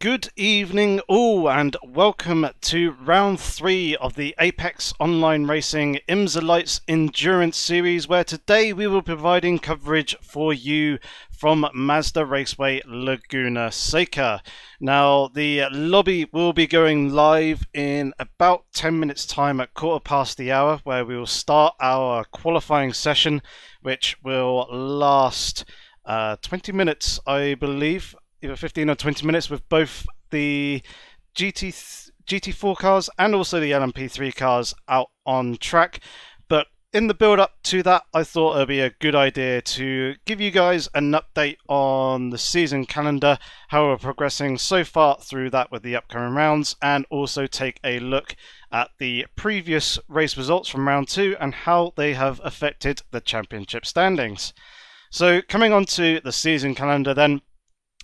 Good evening all and welcome to round 3 of the Apex Online Racing IMSA Lights Endurance Series, where today we will be providing coverage for you from Mazda Raceway Laguna Seca. Now the lobby will be going live in about 10 minutes time at 1/4 the hour, where we will start our qualifying session, which will last 20 minutes I believe. Either 15 or 20 minutes, with both the GT4 cars and also the LMP3 cars out on track. But in the build up to that, I thought it would be a good idea to give you guys an update on the season calendar, how we're progressing so far through that with the upcoming rounds, and also take a look at the previous race results from round 2 and how they have affected the championship standings. So coming on to the season calendar then,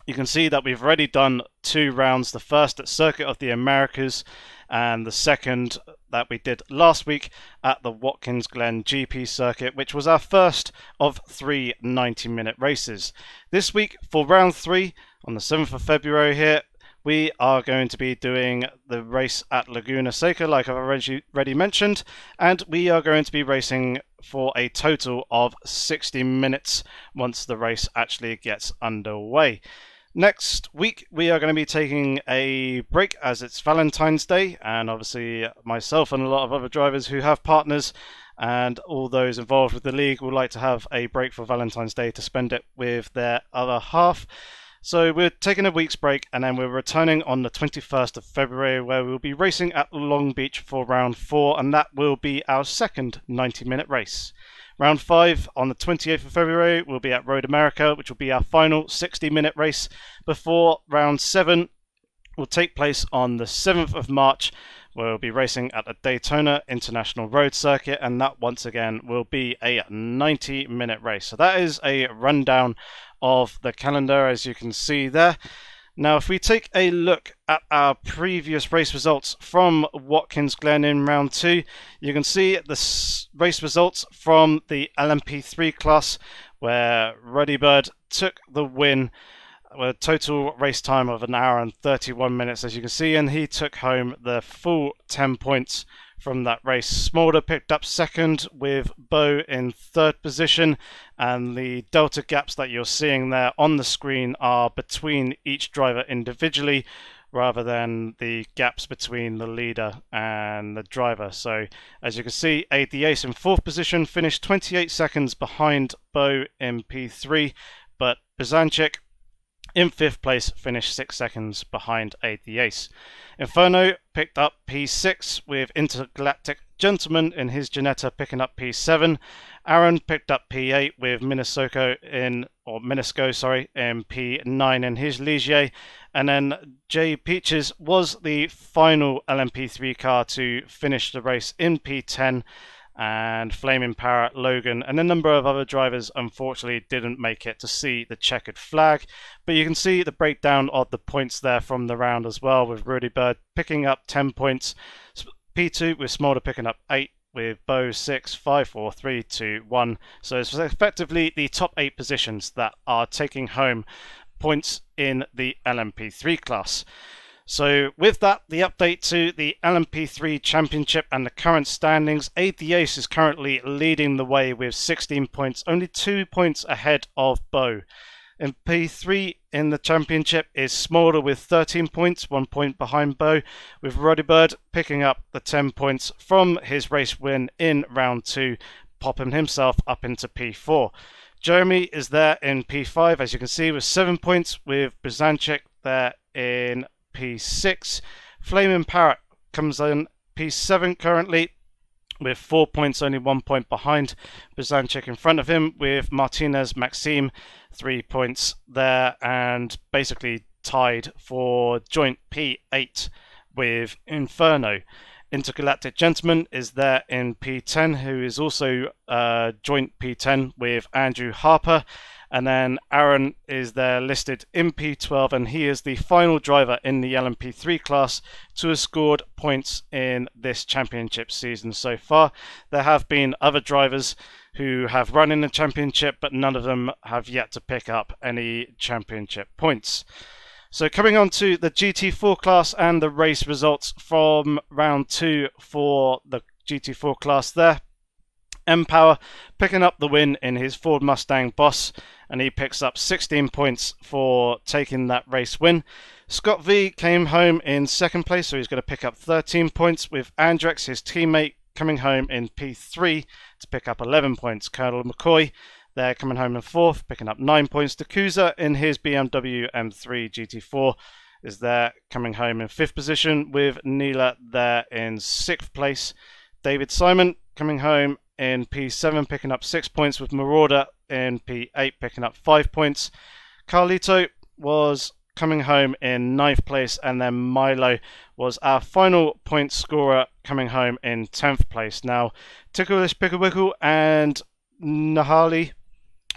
you can see that we've already done 2 rounds, the first at Circuit of the Americas and the second that we did last week at the Watkins Glen GP circuit, which was our first of 3 90-minute races. This week for round 3 on the 7th of February here, we are going to be doing the race at Laguna Seca, like I've already mentioned, and we are going to be racing for a total of 60 minutes once the race actually gets underway. Next week we are going to be taking a break as it's Valentine's Day, and obviously myself and a lot of other drivers who have partners and all those involved with the league would like to have a break for Valentine's Day to spend it with their other half. So we're taking a week's break and then we're returning on the 21st of February, where we'll be racing at Long Beach for round 4, and that will be our second 90-minute race. Round 5 on the 28th of February will be at Road America, which will be our final 60-minute race, before round 7 will take place on the 7th of March, where we'll be racing at the Daytona International Road Circuit, and that once again will be a 90-minute race. So that is a rundown of the calendar, as you can see there. Now, if we take a look at our previous race results from Watkins Glen in round 2, you can see the race results from the LMP3 class, where Ruddy Bird took the win with a total race time of 1 hour and 31 minutes, as you can see, and he took home the full 10 points from that race. Smolder picked up second, with Bo in 3rd position, and the delta gaps that you're seeing there on the screen are between each driver individually rather than the gaps between the leader and the driver. So as you can see, Aid the Ace in 4th position finished 28 seconds behind Bo in P3, but Bizanchik in 5th place finished 6 seconds behind Aid the Ace. Inferno picked up P6, with Intergalactic Gentleman in his Ginetta picking up P7. Aaron picked up P8, with Minnesco in P9 in his Ligier. And then Jay Peaches was the final LMP3 car to finish the race in P10. And Flaming Parrot, Logan, and a number of other drivers unfortunately didn't make it to see the checkered flag. But you can see the breakdown of the points there from the round as well, with Rudy Bird picking up 10 points, P2 with Smolder picking up 8, with Bo 6, 5, 4, 3, 2, 1. So it's effectively the top 8 positions that are taking home points in the LMP3 class. So with that, the update to the LMP3 Championship and the current standings. Aid the Ace is currently leading the way with 16 points, only 2 points ahead of Bo. In P3 in the Championship is Smolder with 13 points, 1 point behind Bo, with Roddy Bird picking up the 10 points from his race win in round 2, popping himself up into P4. Jeremy is there in P5, as you can see, with 7 points, with Bizanchik there in P6. Flaming Parrot comes in P7 currently with 4 points, only 1 point behind Bizanchik in front of him, with Martinez Maxime 3 points there, and basically tied for joint P8 with Inferno. Intergalactic Gentleman is there in P10, who is also joint P10 with Andrew Harper. And then Aaron is there listed in P12, and he is the final driver in the LMP3 class to have scored points in this championship season so far. There have been other drivers who have run in the championship, but none of them have yet to pick up any championship points. So coming on to the GT4 class and the race results from round 2 for the GT4 class there. M-Power picking up the win in his Ford Mustang Boss, and he picks up 16 points for taking that race win. Scott V came home in second place, so he's going to pick up 13 points, with Andrex, his teammate, coming home in P3 to pick up 11 points. Colonel McCoy, they're coming home in fourth, picking up 9 points. The Coozer in his BMW M3 GT4 is there, coming home in fifth position, with Neela there in sixth place. David Simon coming home in P7, picking up 6 points, with Marauder in P8, picking up 5 points. Carlito was coming home in ninth place, and then Milo was our final point scorer, coming home in 10th place. Now, Ticklish Picklewickle and Nahali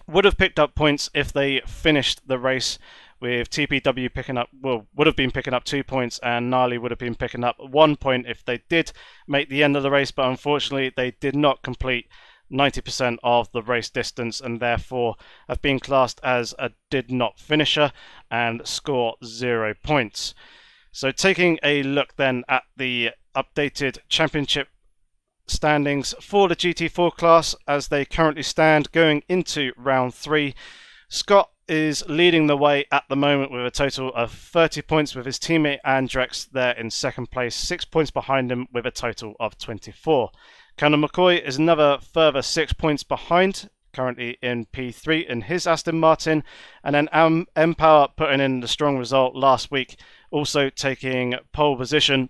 would have picked up points if they finished the race, with TPW picking up, well, would have been picking up 2 points, and Gnarly would have been picking up 1 point if they did make the end of the race, but unfortunately they did not complete 90% of the race distance, and therefore have been classed as a did not finisher and score 0 points. So taking a look then at the updated championship standings for the GT4 class as they currently stand going into round 3. Scott is leading the way at the moment with a total of 30 points, with his teammate Andrex there in second place, 6 points behind him with a total of 24. Colonel McCoy is another further 6 points behind, currently in P3 in his Aston Martin, and then M-Power putting in the strong result last week, also taking pole position.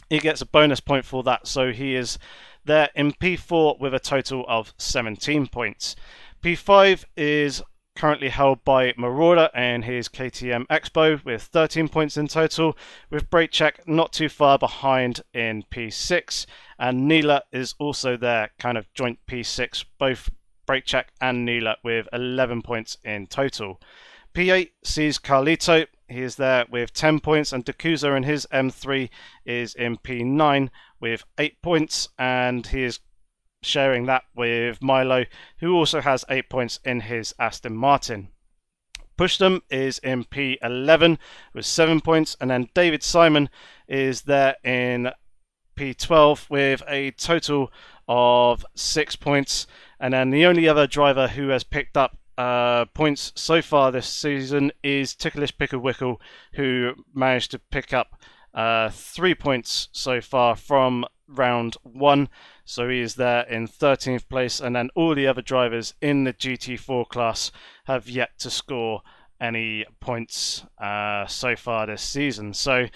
He gets a bonus point for that, so he is there in P4 with a total of 17 points. P5 is currently held by Marauder and his KTM Expo with 13 points in total, with Breakcheck not too far behind in P6, and Neela is also there, kind of joint P6, both Breakcheck and Neela with 11 points in total. P8 sees Carlito, he is there with 10 points, and Coozer in his M3 is in P9 with 8 points, and he is sharing that with Milo, who also has 8 points in his Aston Martin. Pushdom is in P11 with 7 points, and then David Simon is there in P12 with a total of 6 points, and then the only other driver who has picked up points so far this season is Ticklish Picklewickle, who managed to pick up 3 points so far from round 1, so he is there in 13th place, and then all the other drivers in the GT4 class have yet to score any points so far this season. So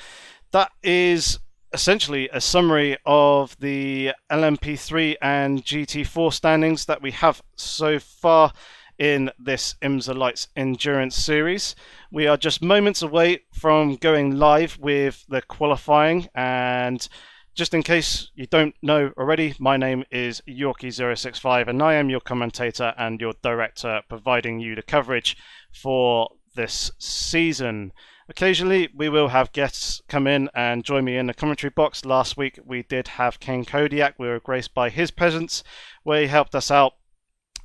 that is essentially a summary of the LMP3 and GT4 standings that we have so far in this IMSA Lights Endurance Series. We are just moments away from going live with the qualifying, and just in case you don't know already, my name is Yorkie065 and I am your commentator and your director, providing you the coverage for this season. Occasionally we will have guests come in and join me in the commentary box. Last week we did have King Kodiak. We were graced by his presence, where he helped us out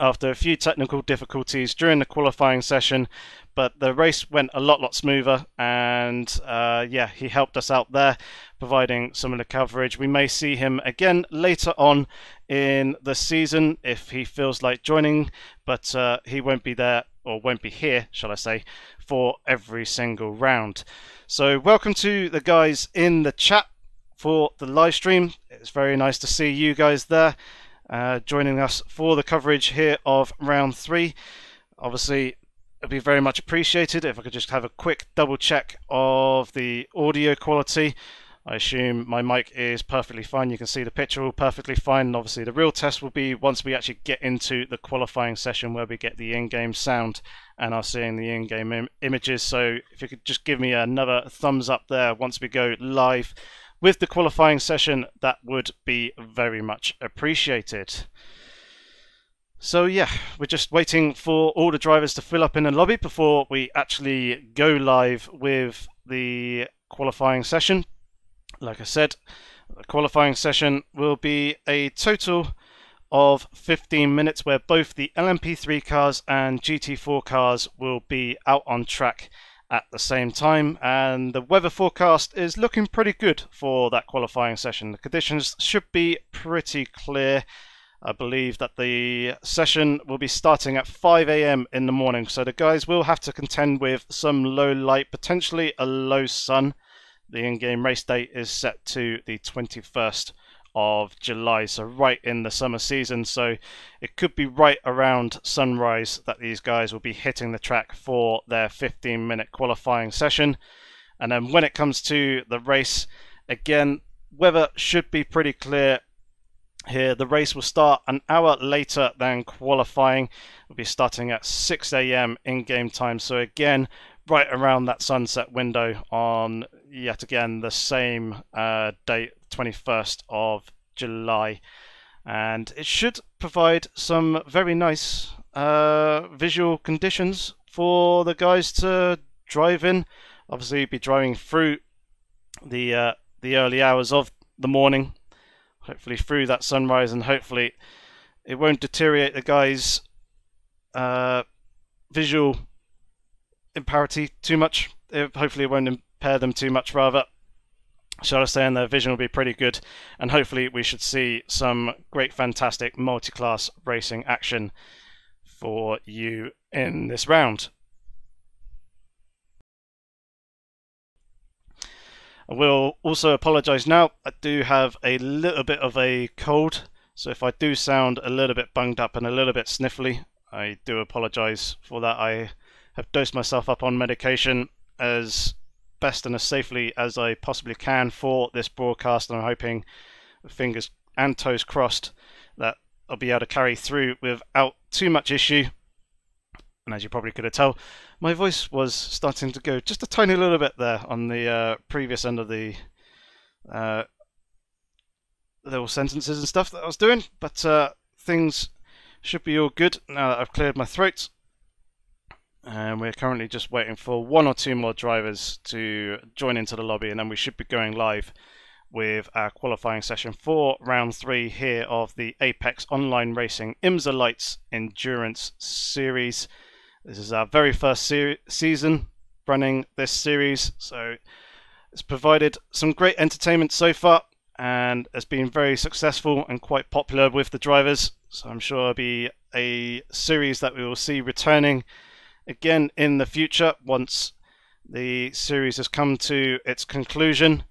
after a few technical difficulties during the qualifying session, but the race went a lot smoother, and yeah, he helped us out there, providing some of the coverage. We may see him again later on in the season if he feels like joining, but he won't be there, or won't be here, shall I say, for every single round. So welcome to the guys in the chat for the live stream. It's very nice to see you guys there. Joining us for the coverage here of round 3. Obviously, it would be very much appreciated if I could just have a quick double check of the audio quality. I assume my mic is perfectly fine. You can see the picture all perfectly fine. And obviously, the real test will be once we actually get into the qualifying session, where we get the in-game sound and are seeing the in-game images. So if you could just give me another thumbs up there once we go live with the qualifying session, that would be very much appreciated. So yeah, we're just waiting for all the drivers to fill up in the lobby before we actually go live with the qualifying session. Like I said, the qualifying session will be a total of 15 minutes, where both the LMP3 cars and GT4 cars will be out on track at the same time, and the weather forecast is looking pretty good for that qualifying session. The conditions should be pretty clear. I believe that the session will be starting at 5 AM in the morning, so the guys will have to contend with some low light, potentially a low sun. The in-game race date is set to the 21st of July, so right in the summer season, so it could be right around sunrise that these guys will be hitting the track for their 15-minute qualifying session. And then when it comes to the race, again, weather should be pretty clear here. The race will start an hour later than qualifying. We'll be starting at 6 AM in-game time, so again right around that sunset window on yet again the same date, 21st of July, and it should provide some very nice visual conditions for the guys to drive in. Obviously be driving through the early hours of the morning, hopefully through that sunrise, and hopefully it won't deteriorate the guys' visual imparity too much. Hopefully it won't impair them too much, rather, shall I say, and their vision will be pretty good, and hopefully we should see some great fantastic multi-class racing action for you in this round. I will also apologise now, I do have a little bit of a cold, so if I do sound a little bit bunged up and a little bit sniffly, I do apologise for that. I have dosed myself up on medication as best and as safely as I possibly can for this broadcast, and I'm hoping, fingers and toes crossed, that I'll be able to carry through without too much issue. And as you probably could have told, my voice was starting to go just a tiny little bit there on the previous end of the little sentences and stuff that I was doing, but things should be all good now that I've cleared my throat. And we're currently just waiting for one or two more drivers to join into the lobby, and then we should be going live with our qualifying session for round 3 here of the Apex Online Racing IMSA Lights Endurance Series. This is our very first season running this series, so it's provided some great entertainment so far, and has been very successful and quite popular with the drivers, so I'm sure it'll be a series that we will see returning again in the future once the series has come to its conclusion,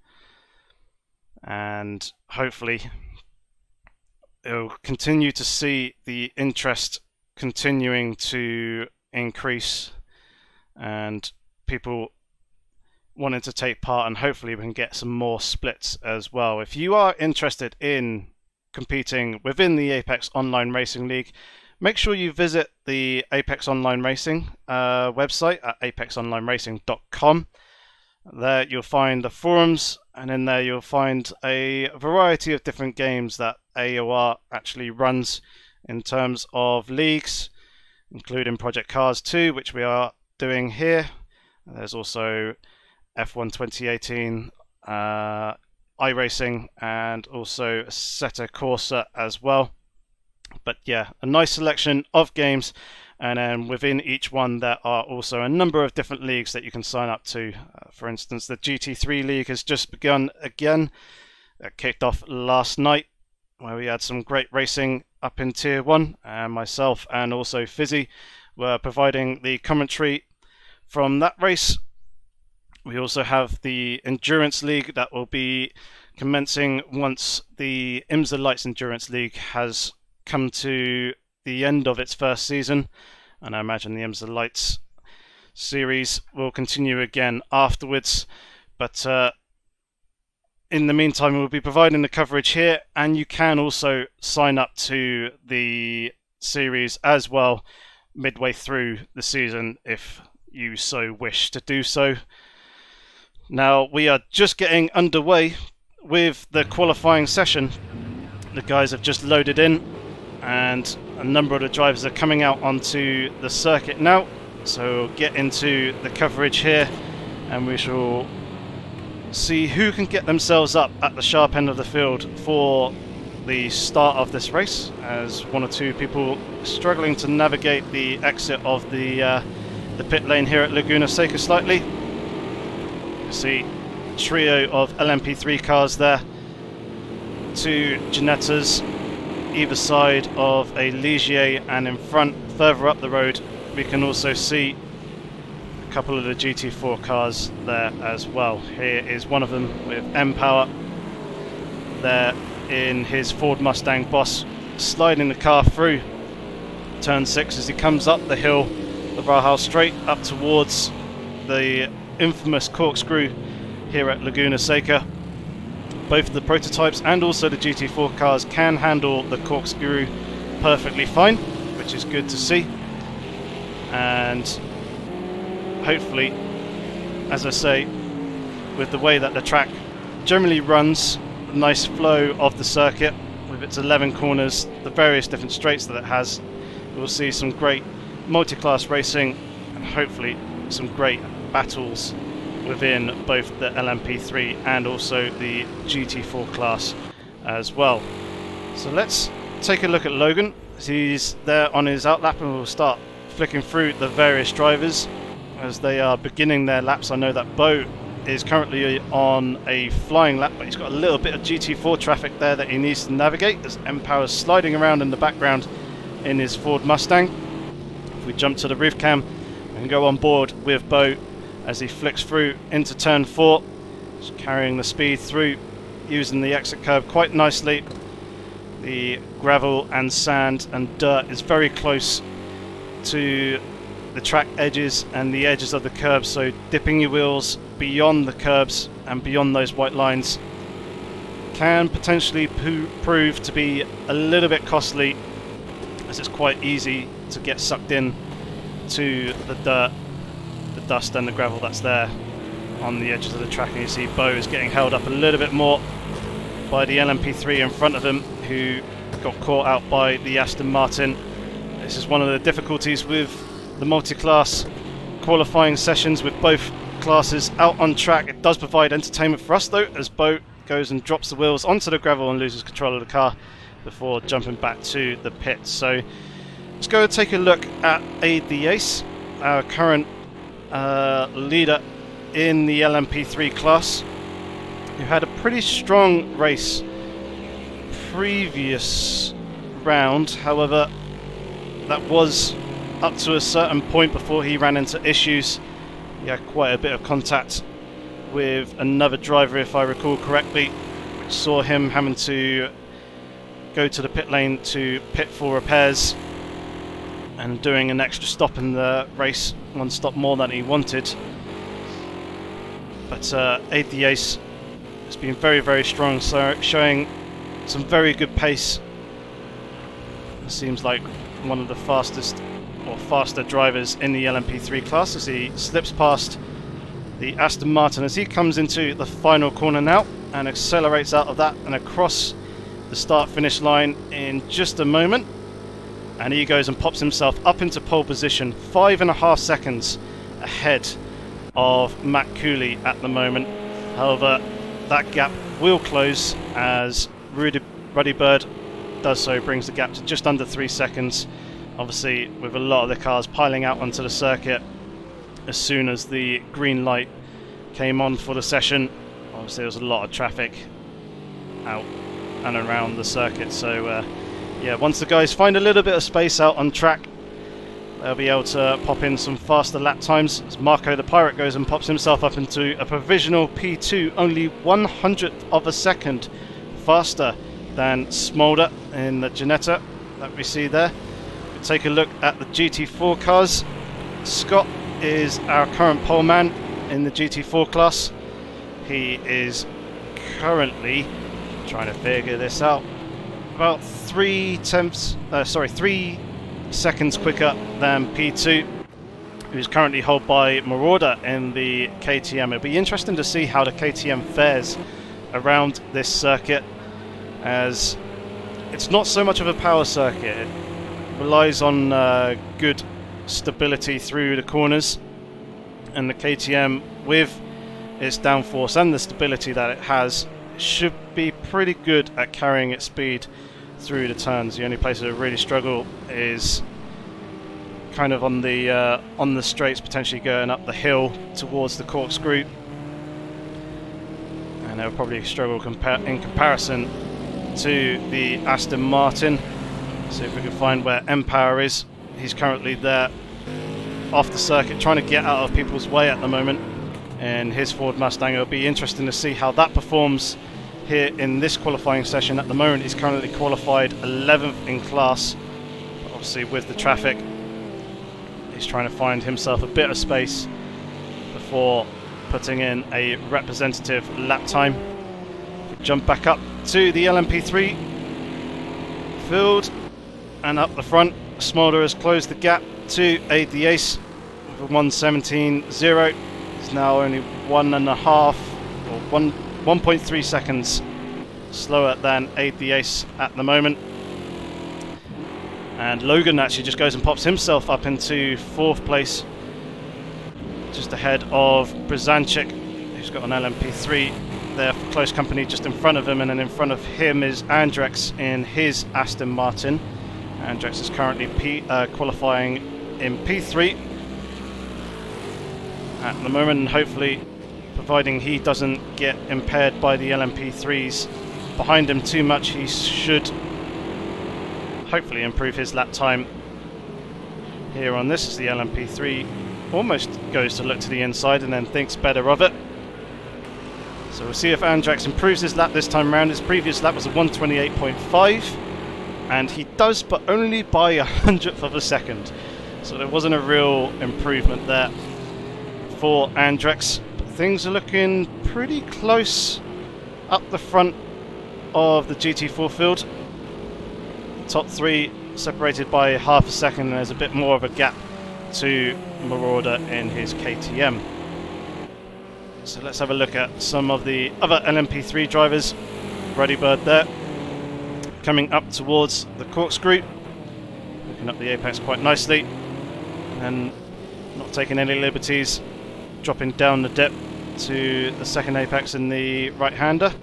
and hopefully it'll continue to see the interest continuing to increase and people wanting to take part, and hopefully we can get some more splits as well. If you are interested in competing within the Apex Online Racing League, make sure you visit the Apex Online Racing website at apexonlineracing.com. There you'll find the forums, and in there you'll find a variety of different games that AOR actually runs in terms of leagues, including Project Cars 2, which we are doing here. There's also F1 2018, iRacing, and also Assetto Corsa as well. But yeah, a nice selection of games, and then within each one there are also a number of different leagues that you can sign up to. For instance, the GT3 League has just begun again. It kicked off last night, where we had some great racing up in Tier 1, and myself and also Fizzy were providing the commentary from that race. We also have the Endurance League that will be commencing once the IMSA Lights Endurance League has come to the end of its first season, and I imagine the IMSA Lights series will continue again afterwards. But in the meantime, we'll be providing the coverage here, and you can also sign up to the series as well midway through the season if you so wish to do so. Now we are just getting underway with the qualifying session. The guys have just loaded in, and a number of the drivers are coming out onto the circuit now, so we'll get into the coverage here, and we shall see who can get themselves up at the sharp end of the field for the start of this race, as one or two people struggling to navigate the exit of the pit lane here at Laguna Seca slightly. You see a trio of LMP3 cars there, 2 Ginettas either side of a Ligier, and in front, further up the road, we can also see a couple of the GT4 cars there as well. Here is one of them with M-Power there in his Ford Mustang Boss, sliding the car through turn 6 as he comes up the hill, the Rahal straight up towards the infamous Corkscrew here at Laguna Seca. Both the prototypes and also the GT4 cars can handle the Corkscrew perfectly fine, which is good to see. And hopefully, as I say, with the way that the track generally runs, the nice flow of the circuit with its 11 corners, the various different straights that it has, we'll see some great multi-class racing and hopefully some great battles within both the LMP3 and also the GT4 class as well. So let's take a look at Logan. He's there on his outlap, and we'll start flicking through the various drivers as they are beginning their laps. I know that Bo is currently on a flying lap, but he's got a little bit of GT4 traffic there that he needs to navigate as M-Power is sliding around in the background in his Ford Mustang. If we jump to the roof cam and go on board with Bo as he flicks through into turn 4, just carrying the speed through, using the exit curb quite nicely. The gravel and sand and dirt is very close to the track edges and the edges of the curbs, so dipping your wheels beyond the curbs and beyond those white lines can potentially prove to be a little bit costly, as it's quite easy to get sucked in to the dirt, the dust and the gravel that's there on the edges of the track. And you see Bo is getting held up a little bit more by the LMP3 in front of him, who got caught out by the Aston Martin. This is one of the difficulties with the multi-class qualifying sessions with both classes out on track. It does provide entertainment for us though, as Bo goes and drops the wheels onto the gravel and loses control of the car before jumping back to the pit. So let's go and take a look at Aid the Ace, our current leader in the LMP3 class, who had a pretty strong race previous round. However, that was up to a certain point before he ran into issues. He had quite a bit of contact with another driver, if I recall correctly, which saw him having to go to the pit lane to pit for repairs and doing an extra stop in the race, one stop more than he wanted. But Aid the Ace has been very, very strong, so showing some very good pace. It seems like one of the fastest or faster drivers in the LMP3 class as he slips past the Aston Martin as he comes into the final corner now and accelerates out of that and across the start-finish line in just a moment. And he goes and pops himself up into pole position, 5.5 seconds ahead of Mccoy at the moment. However, that gap will close as Ruddy Bird does so, brings the gap to just under 3 seconds. Obviously, with a lot of the cars piling out onto the circuit as soon as the green light came on for the session, obviously there was a lot of traffic out and around the circuit. So yeah, once the guys find a little bit of space out on track, they'll be able to pop in some faster lap times as Marco the Pirate goes and pops himself up into a provisional P2, only 1/100th of a second faster than Smolder in the Ginetta that we see there. We'll take a look at the GT4 cars. Scott is our current pole man in the GT4 class. He is currently trying to figure this out, about 3 seconds quicker than P2, who's currently held by Marauder in the KTM. It'll be interesting to see how the KTM fares around this circuit, as it's not so much of a power circuit. It relies on good stability through the corners, and the KTM, with its downforce and the stability that it has, should be pretty good at carrying its speed through the turns. The only place that it really struggle is kind of on the straights, potentially going up the hill towards the Corkscrew, they'll probably struggle in comparison to the Aston Martin. See if we can find where Empower is. He's currently there off the circuit, trying to get out of people's way at the moment in his Ford Mustang. It'll be interesting to see how that performs here in this qualifying session. At the moment he's currently qualified 11th in class, but obviously with the traffic he's trying to find himself a bit of space before putting in a representative lap time. Jump back up to the LMP3 field and up the front. Smolder has closed the gap to aid the ace with a 1:17.0. He's now only 1.3 seconds slower than aid the ace at the moment. And Logan actually just goes and pops himself up into 4th place, just ahead of Brzanczyk, who's got an LMP3 there for close company just in front of him, and then in front of him is Andrex in his Aston Martin. Andrex is currently qualifying in P3 at the moment, and hopefully, providing he doesn't get impaired by the LMP3s behind him too much, he should hopefully improve his lap time here on this, as the LMP3 almost goes to look to the inside and then thinks better of it. So we'll see if Andrex improves his lap this time around. His previous lap was a 1:28.5, and he does, but only by 100th of a second. So there wasn't a real improvement there for Andrex. But things are looking pretty close up the front of the GT4 field. Top 3 separated by half a second, and there's a bit more of a gap to Marauder in his KTM. So let's have a look at some of the other LMP3 drivers. Ready Bird there, coming up towards the Corkscrew, looking up the apex quite nicely, and not taking any liberties, dropping down the dip to the second apex in the right-hander.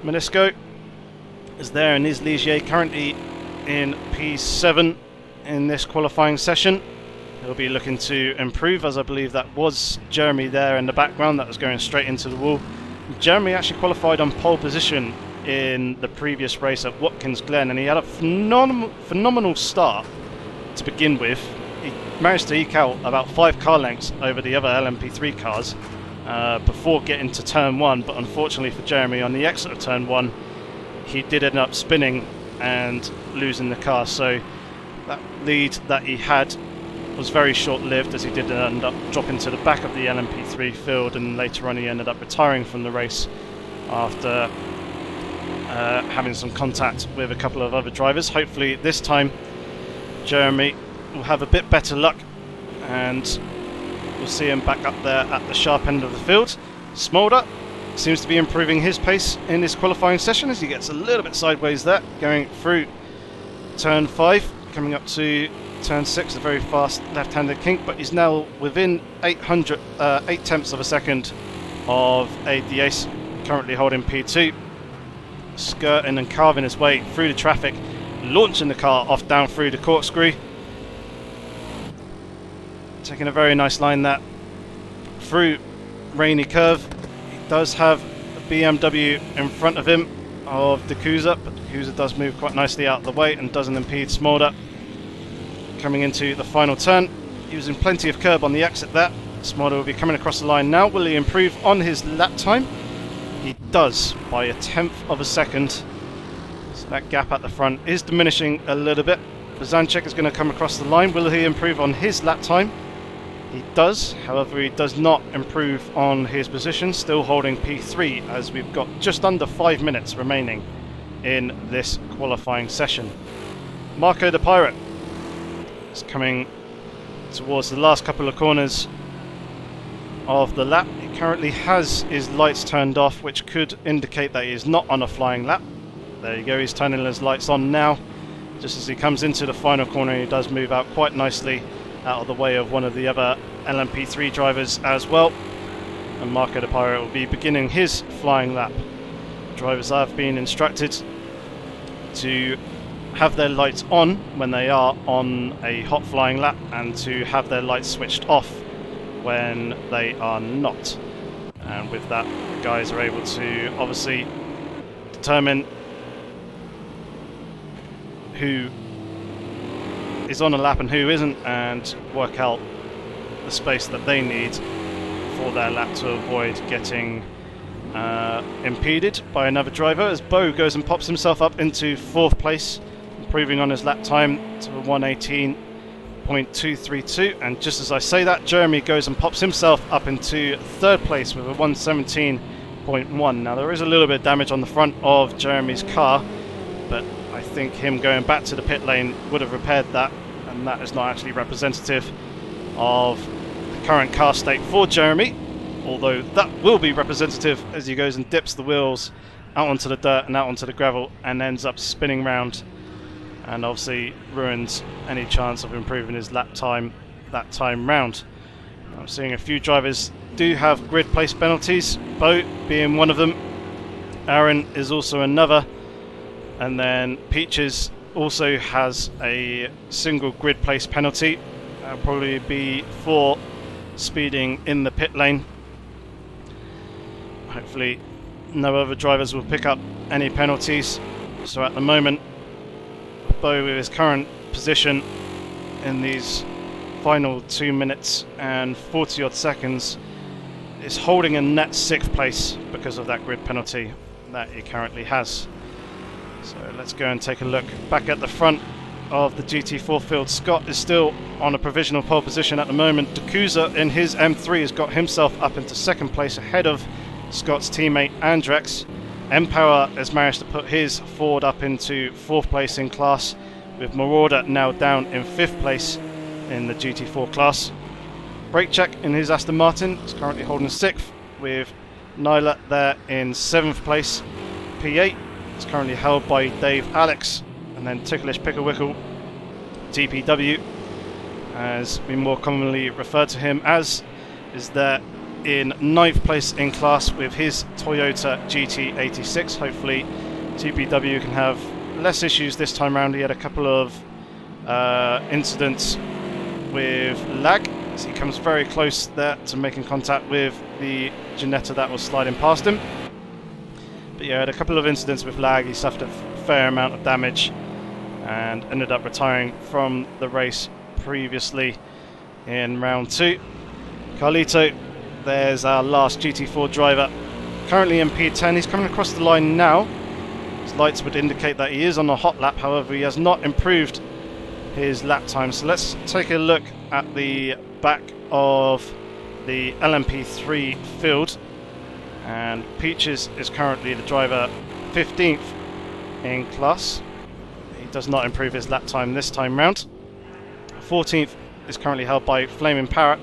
Menisco is there in his Ligier, currently in P7 in this qualifying session. He'll be looking to improve, as I believe that was Jeremy there in the background that was going straight into the wall. Jeremy actually qualified on pole position in the previous race at Watkins Glen, and he had a phenomenal start to begin with. He managed to eke out about 5 car lengths over the other LMP3 cars before getting to turn 1, but unfortunately for Jeremy, on the exit of turn 1 he did end up spinning and losing the car. So that lead that he had was very short-lived, as he did end up dropping to the back of the LMP3 field, and later on he ended up retiring from the race after having some contact with a couple of other drivers. Hopefully this time Jeremy will have a bit better luck, and we'll see him back up there at the sharp end of the field. Smolder seems to be improving his pace in this qualifying session, as he gets a little bit sideways there, going through turn 5, coming up to turn 6, a very fast left-handed Kink, but he's now within 8 tenths of a second of Aid the Ace, currently holding P2, skirting and carving his way through the traffic, launching the car off down through the Corkscrew, taking a very nice line there through Rainy Curve. He does have a BMW in front of him of the Coozer, but the Coozer does move quite nicely out of the way and doesn't impede Smolder. Coming into the final turn, using plenty of curb on the exit there. Smolder will be coming across the line now. Will he improve on his lap time? He does, by a 1/10 of a second. So that gap at the front is diminishing a little bit. Brzanczyk is going to come across the line. Will he improve on his lap time? He does, however he does not improve on his position, still holding P3, as we've got just under 5 minutes remaining in this qualifying session. Marco the Pirate is coming towards the last couple of corners of the lap. He currently has his lights turned off, which could indicate that he is not on a flying lap. There you go, he's turning his lights on now. Just as he comes into the final corner, he does move out quite nicely out of the way of one of the other LMP3 drivers as well. And Marco the Pirate will be beginning his flying lap. Drivers have been instructed to have their lights on when they are on a hot flying lap, and to have their lights switched off when they are not. and with that the guys are able to obviously determine who is on a lap and who isn't, and work out the space that they need for their lap to avoid getting impeded by another driver, as Bo goes and pops himself up into 4th place, improving on his lap time to 118.232. And just as I say that, Jeremy goes and pops himself up into 3rd place with a 117.1. Now there is a little bit of damage on the front of Jeremy's car, but I think him going back to the pit lane would have repaired that, and that is not actually representative of the current car state for Jeremy, although that will be representative as he goes and dips the wheels out onto the dirt and out onto the gravel and ends up spinning round, and obviously ruins any chance of improving his lap time that time round. I'm seeing a few drivers do have grid place penalties, Bo being one of them, Aaron is also another, and then Peaches also has a single grid place penalty. That'll probably be for speeding in the pit lane. Hopefully no other drivers will pick up any penalties. So at the moment, Bo with his current position in these final 2 minutes and 40 odd seconds is holding a net 6th place because of that grid penalty that he currently has. So let's go and take a look back at the front of the GT4 field. Scott is still on a provisional pole position at the moment. Coozer in his M3 has got himself up into 2nd place ahead of Scott's teammate Andrex. Empower has managed to put his Ford up into 4th place in class, with Marauder now down in 5th place in the GT4 class. Brake check in his Aston Martin is currently holding 6th, with Neela there in 7th place. P8 is currently held by Dave Alex, and then Ticklish Picklewickle, TPW, as we more commonly refer to him as, is there in 9th place in class with his Toyota GT86. Hopefully TPW can have less issues this time around. He had a couple of incidents with lag, as he comes very close there to making contact with the Ginetta that was sliding past him. But yeah, had a couple of incidents with lag. He suffered a fair amount of damage and ended up retiring from the race previously in round 2. Carlito, there's our last GT4 driver, currently in P10. He's coming across the line now. His lights would indicate that he is on a hot lap, however he has not improved his lap time. So let's take a look at the back of the LMP3 field, and Peaches is currently the driver 15th in class. He does not improve his lap time this time round. 14th is currently held by Flaming Parrot.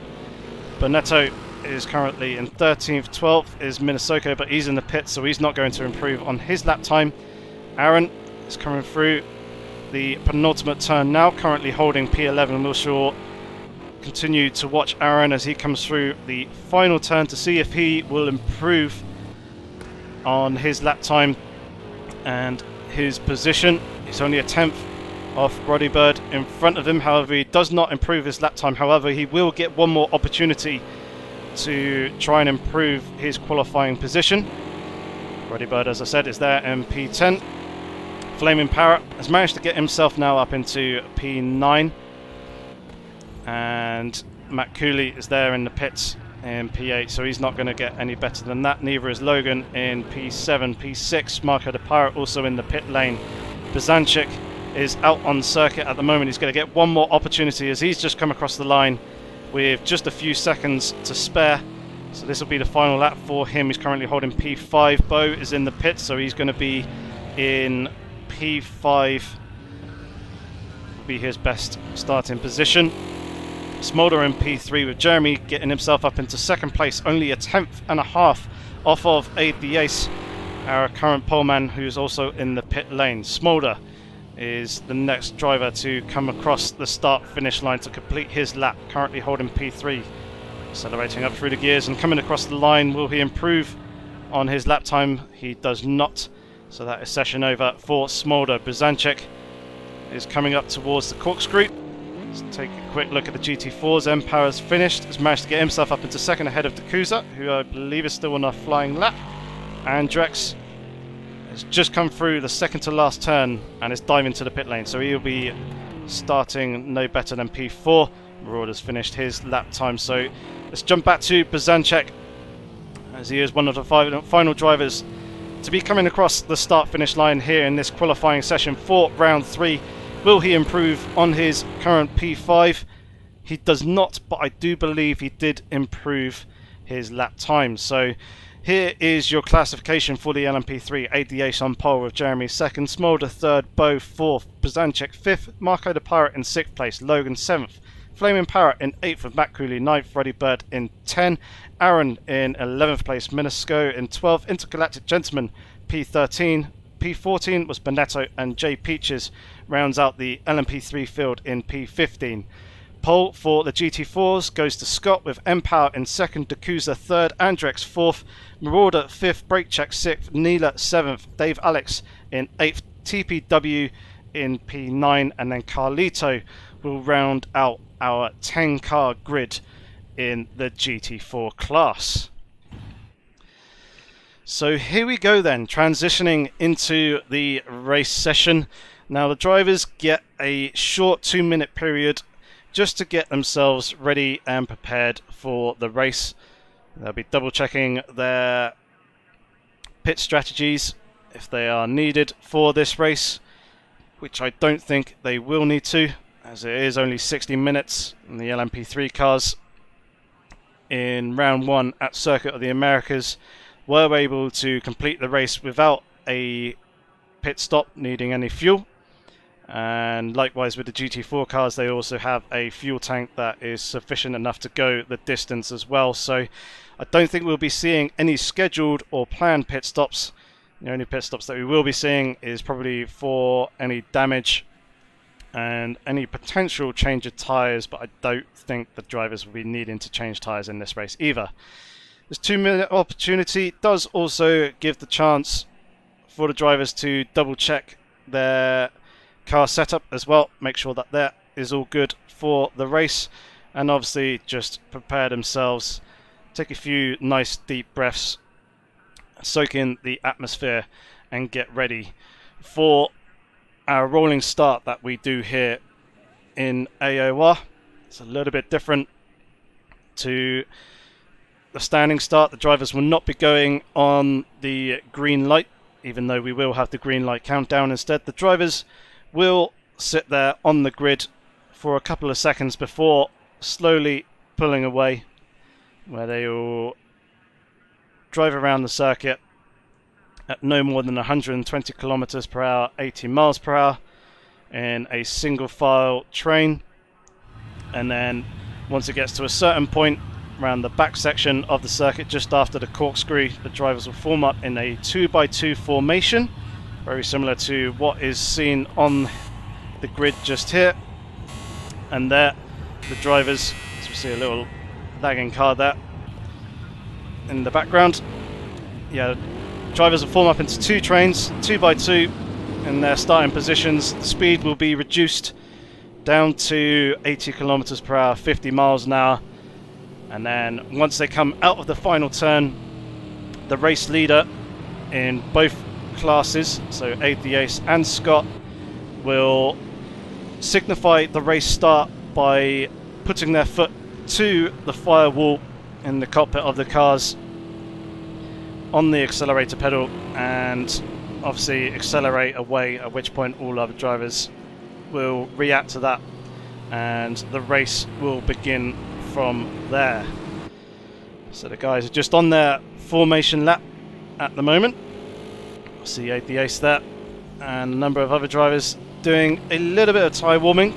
Bonetto is currently in 13th. 12th is Minnesota, but he's in the pit, so he's not going to improve on his lap time. Aaron is coming through the penultimate turn now, currently holding P11. We shall continue to watch Aaron as he comes through the final turn to see if he will improve on his lap time and his position. He's only a 10th off Roddy Bird in front of him. However, he does not improve his lap time. However, he will get one more opportunity to try and improve his qualifying position. Roddy Bird, as I said, is there in P10. Flaming Parrot has managed to get himself now up into P9. And Matt Cooley is there in the pits in P8, so he's not going to get any better than that. Neither is Logan in P7. P6, Marco the Pirate also in the pit lane. Bazanchik is out on circuit at the moment. He's going to get one more opportunity as he's just come across the line with just a few seconds to spare. So this will be the final lap for him. He's currently holding P5. Bo is in the pit, so he's going to be in P5. Will be his best starting position. Smolder in P3 with Jeremy getting himself up into 2nd place, only a 10th and a half off of Abe the Ace, our current poleman, who's also in the pit lane. Smolder is the next driver to come across the start-finish line to complete his lap, currently holding P3. Accelerating up through the gears and coming across the line. Will he improve on his lap time? He does not. So that is session over for Smolder. Bazanchik is coming up towards the Corkscrew. Let's take a quick look at the GT4s. Empower's finished, has managed to get himself up into second ahead of the Coozer, who I believe is still on a flying lap. And Drex has just come through the second to last turn and is diving to the pit lane, so he'll be starting no better than P4. Marauder's finished his lap time, so let's jump back to Brzanczek, as he is one of the final drivers to be coming across the start-finish line here in this qualifying session for round 3. Will he improve on his current P5? He does not, but I do believe he did improve his lap time. So here is your classification for the LMP3. ADH on pole with Jeremy 2nd, Smolder 3rd, Bo 4th, Brzanczek 5th, Marco the Pirate in 6th place, Logan 7th, Flaming Parrot in 8th with Matt Cooley 9th, Reddy Bird in 10, Aaron in 11th place, Minisco in 12th, Intergalactic Gentleman P13, P14 was Bonetto, and J Peaches rounds out the LMP3 field in P15. Pole for the GT4s goes to Scott with Empower in 2nd, Coozer 3rd, Andrex 4th, Marauder 5th, Breakcheck 6th, Neela 7th, Dave Alex in 8th, TPW in P9, and then Carlito will round out our 10-car grid in the GT4 class. So here we go then, transitioning into the race session. Now the drivers get a short 2-minute period just to get themselves ready and prepared for the race. They'll be double checking their pit strategies if they are needed for this race, which I don't think they will need to, as it is only 60 minutes in the LMP3 cars. In round 1 at Circuit of the Americas were able to complete the race without a pit stop needing any fuel, and likewise with the GT4 cars they also have a fuel tank that is sufficient enough to go the distance as well. So I don't think we'll be seeing any scheduled or planned pit stops. The only pit stops that we will be seeing is probably for any damage and any potential change of tyres, but I don't think the drivers will be needing to change tyres in this race either. This 2-minute opportunity does also give the chance for the drivers to double check their car setup as well, make sure that that is all good for the race, and obviously just prepare themselves, take a few nice deep breaths, soak in the atmosphere and get ready for our rolling start that we do here in AOR. It's a little bit different to the standing start. The drivers will not be going on the green light, even though we will have the green light countdown instead. The drivers will sit there on the grid for a couple of seconds before slowly pulling away, where they will drive around the circuit at no more than 120 kilometers per hour, 80 miles per hour in a single file train. And then once it gets to a certain point around the back section of the circuit just after the corkscrew, the drivers will form up in a 2x2 formation, very similar to what is seen on the grid just here. And there the drivers, as we see a little lagging car there in the background, yeah, drivers will form up into 2 trains, 2x2 in their starting positions. The speed will be reduced down to 80 kilometers per hour, 50 miles an hour. And then once they come out of the final turn, the race leader in both classes, so Aid the Ace and Scott, will signify the race start by putting their foot to the firewall in the cockpit of the cars on the accelerator pedal and obviously accelerate away, at which point all other drivers will react to that and the race will begin from there. So the guys are just on their formation lap at the moment. See Aid the Ace there and a number of other drivers doing a little bit of tyre warming.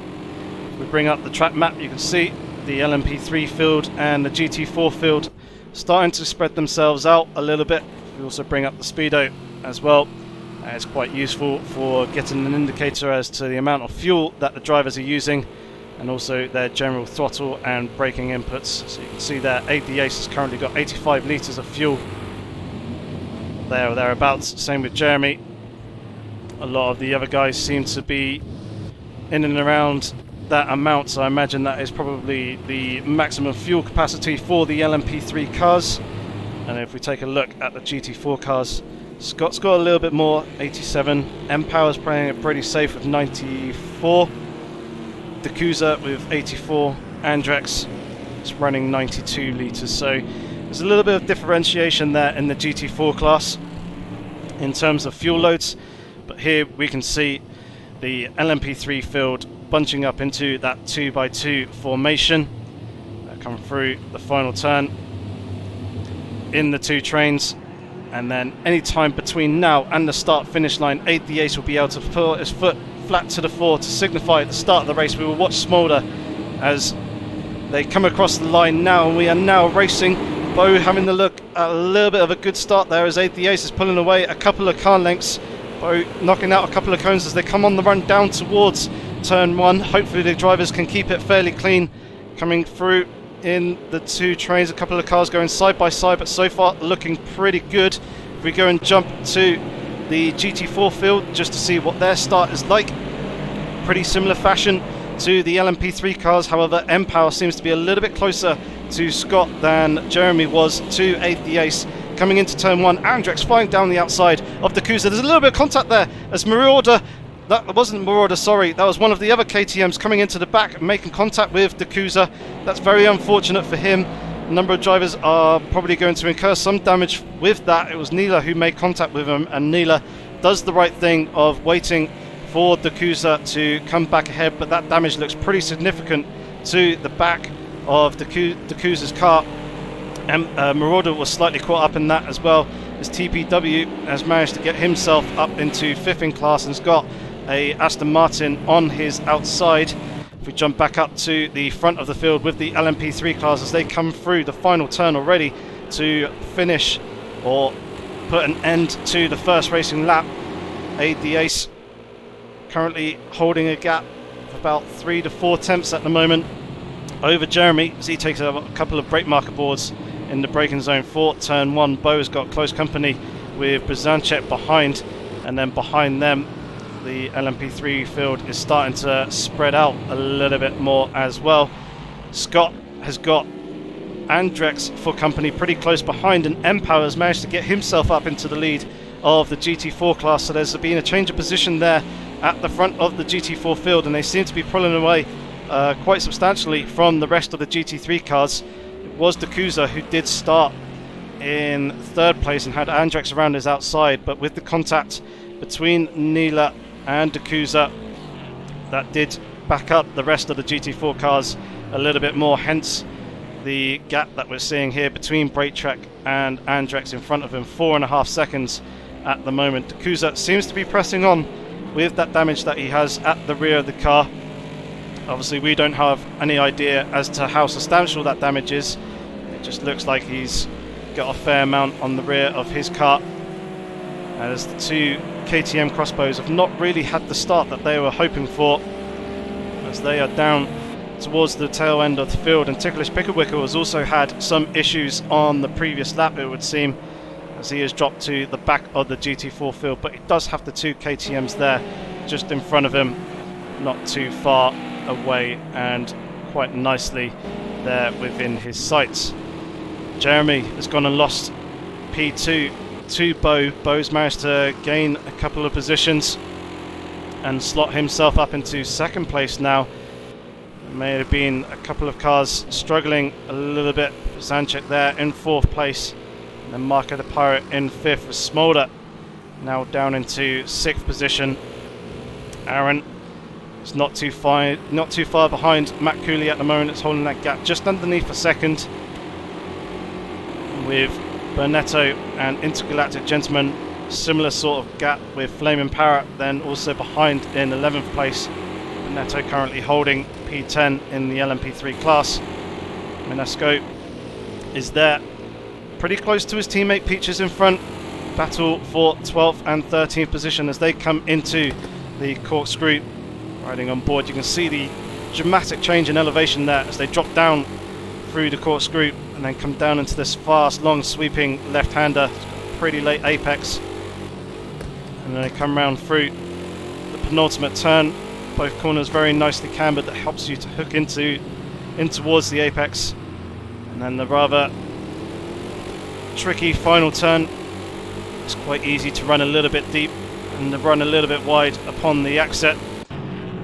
If we bring up the track map, you can see the LMP3 field and the GT4 field starting to spread themselves out a little bit. We also bring up the speedo as well. It's quite useful for getting an indicator as to the amount of fuel that the drivers are using and also their general throttle and braking inputs. So you can see there Aid the Ace has currently got 85 litres of fuel there or thereabouts. Same with Jeremy. A lot of the other guys seem to be in and around that amount, so I imagine that is probably the maximum fuel capacity for the LMP3 cars. And if we take a look at the GT4 cars, Scott's got a little bit more, 87. M-Power's playing it pretty safe with 94. The Coozer with 84. Andrex is running 92 litres, so there's a little bit of differentiation there in the GT4 class in terms of fuel loads. But here we can see the LMP3 field bunching up into that 2x2 formation. They're coming through the final turn in the two trains, and then any time between now and the start finish line, Aid the Ace will be able to put his foot flat to the floor to signify the start of the race. We will watch Smolder as they come across the line now, and we are now racing. Bo having a look at a little bit of a good start there as Aid the Ace is pulling away a couple of car lengths. Bo knocking out a couple of cones as they come on the run down towards turn one. Hopefully the drivers can keep it fairly clean coming through in the two trains. A couple of cars going side by side, but so far looking pretty good. If we go and jump to the GT4 field just to see what their start is like, pretty similar fashion to the LMP3 cars. However, M-Power seems to be a little bit closer to Scott than Jeremy was to Aid the Ace. Coming into turn one, Andrex flying down the outside of the Coozer. There's a little bit of contact there as Marauder, that wasn't Marauder, sorry, that was one of the other KTMs coming into the back and making contact with the Coozer. That's very unfortunate for him. A number of drivers are probably going to incur some damage with that. It was Neela who made contact with him, and Neela does the right thing of waiting for the Coozer to come back ahead, but that damage looks pretty significant to the back of the Coozer's car. And Marauder was slightly caught up in that as well, as TPW has managed to get himself up into 5th in class and has got a Aston Martin on his outside. If we jump back up to the front of the field with the LMP3 cars as they come through the final turn already to finish or put an end to the first racing lap. Aid the Ace currently holding a gap of about 3 to 4 tenths at the moment over Jeremy as he takes a couple of brake marker boards in the braking zone for turn one. Bo has got close company with Brzanczek behind, and then behind them the LMP3 field is starting to spread out a little bit more as well. Scott has got Andrex for company pretty close behind, and M-Power has managed to get himself up into the lead of the GT4 class, so there's been a change of position there at the front of the GT4 field, and they seem to be pulling away quite substantially from the rest of the GT3 cars. It was the Coozer who did start in 3rd place and had Andrex around his outside, but with the contact between Neela and the Coozer, that did back up the rest of the GT4 cars a little bit more, hence the gap that we're seeing here between Braketrack and Andrex in front of him, 4.5 seconds at the moment. The Coozer seems to be pressing on with that damage that he has at the rear of the car. Obviously we don't have any idea as to how substantial that damage is. It just looks like he's got a fair amount on the rear of his car, as the two KTM crossbows have not really had the start that they were hoping for, as they are down towards the tail end of the field. And Ticklish Picklewicker has also had some issues on the previous lap, it would seem, as he has dropped to the back of the GT4 field, but he does have the two KTMs there just in front of him, not too far away, and quite nicely there within his sights. Jeremy has gone and lost P2 to Bo. Bo's managed to gain a couple of positions and slot himself up into 2nd place now. There may have been a couple of cars struggling a little bit. Brzanczek there in 4th place, and then Marco the Pirate in 5th with Smolder now down into 6th position. Aaron is not too far behind Matt Cooley at the moment. It's holding that gap just underneath a second, with Bernetto and Intergalactic Gentleman, similar sort of gap with Flaming Parrot, then also behind in 11th place. Bernetto currently holding P10 in the LMP3 class. Minesco is there pretty close to his teammate Peaches in front. Battle for 12th and 13th position as they come into the Corkscrew. Riding on board, you can see the dramatic change in elevation there as they drop down through the Corkscrew and then come down into this fast, long, sweeping left-hander. Pretty late apex, and then they come round through the penultimate turn both corners very nicely cambered, that helps you to hook in towards the apex. And then the rather tricky final turn. It's quite easy to run a little bit deep and run a little bit wide upon the exit.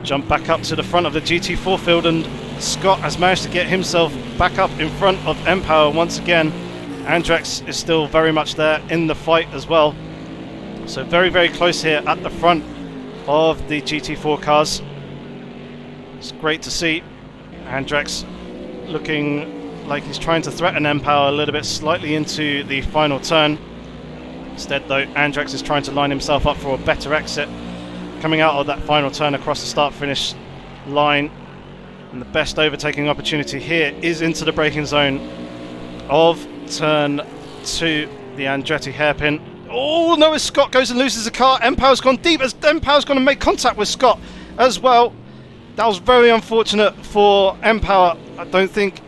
Jump back up to the front of the GT4 field, and Scott has managed to get himself back up in front of mPower once again. Andrex is still very much there in the fight as well. So very, very close here at the front of the GT4 cars. It's great to see Andrex looking like he's trying to threaten mPower a little bit slightly into the final turn. Instead though, Andrex is trying to line himself up for a better exit, coming out of that final turn across the start-finish line. And the best overtaking opportunity here is into the braking zone of turn 2, the Andretti hairpin. Oh no, as Scott goes and loses the car, mPower's gone deep, as mPower's going to make contact with Scott as well. That was very unfortunate for mPower. I don't think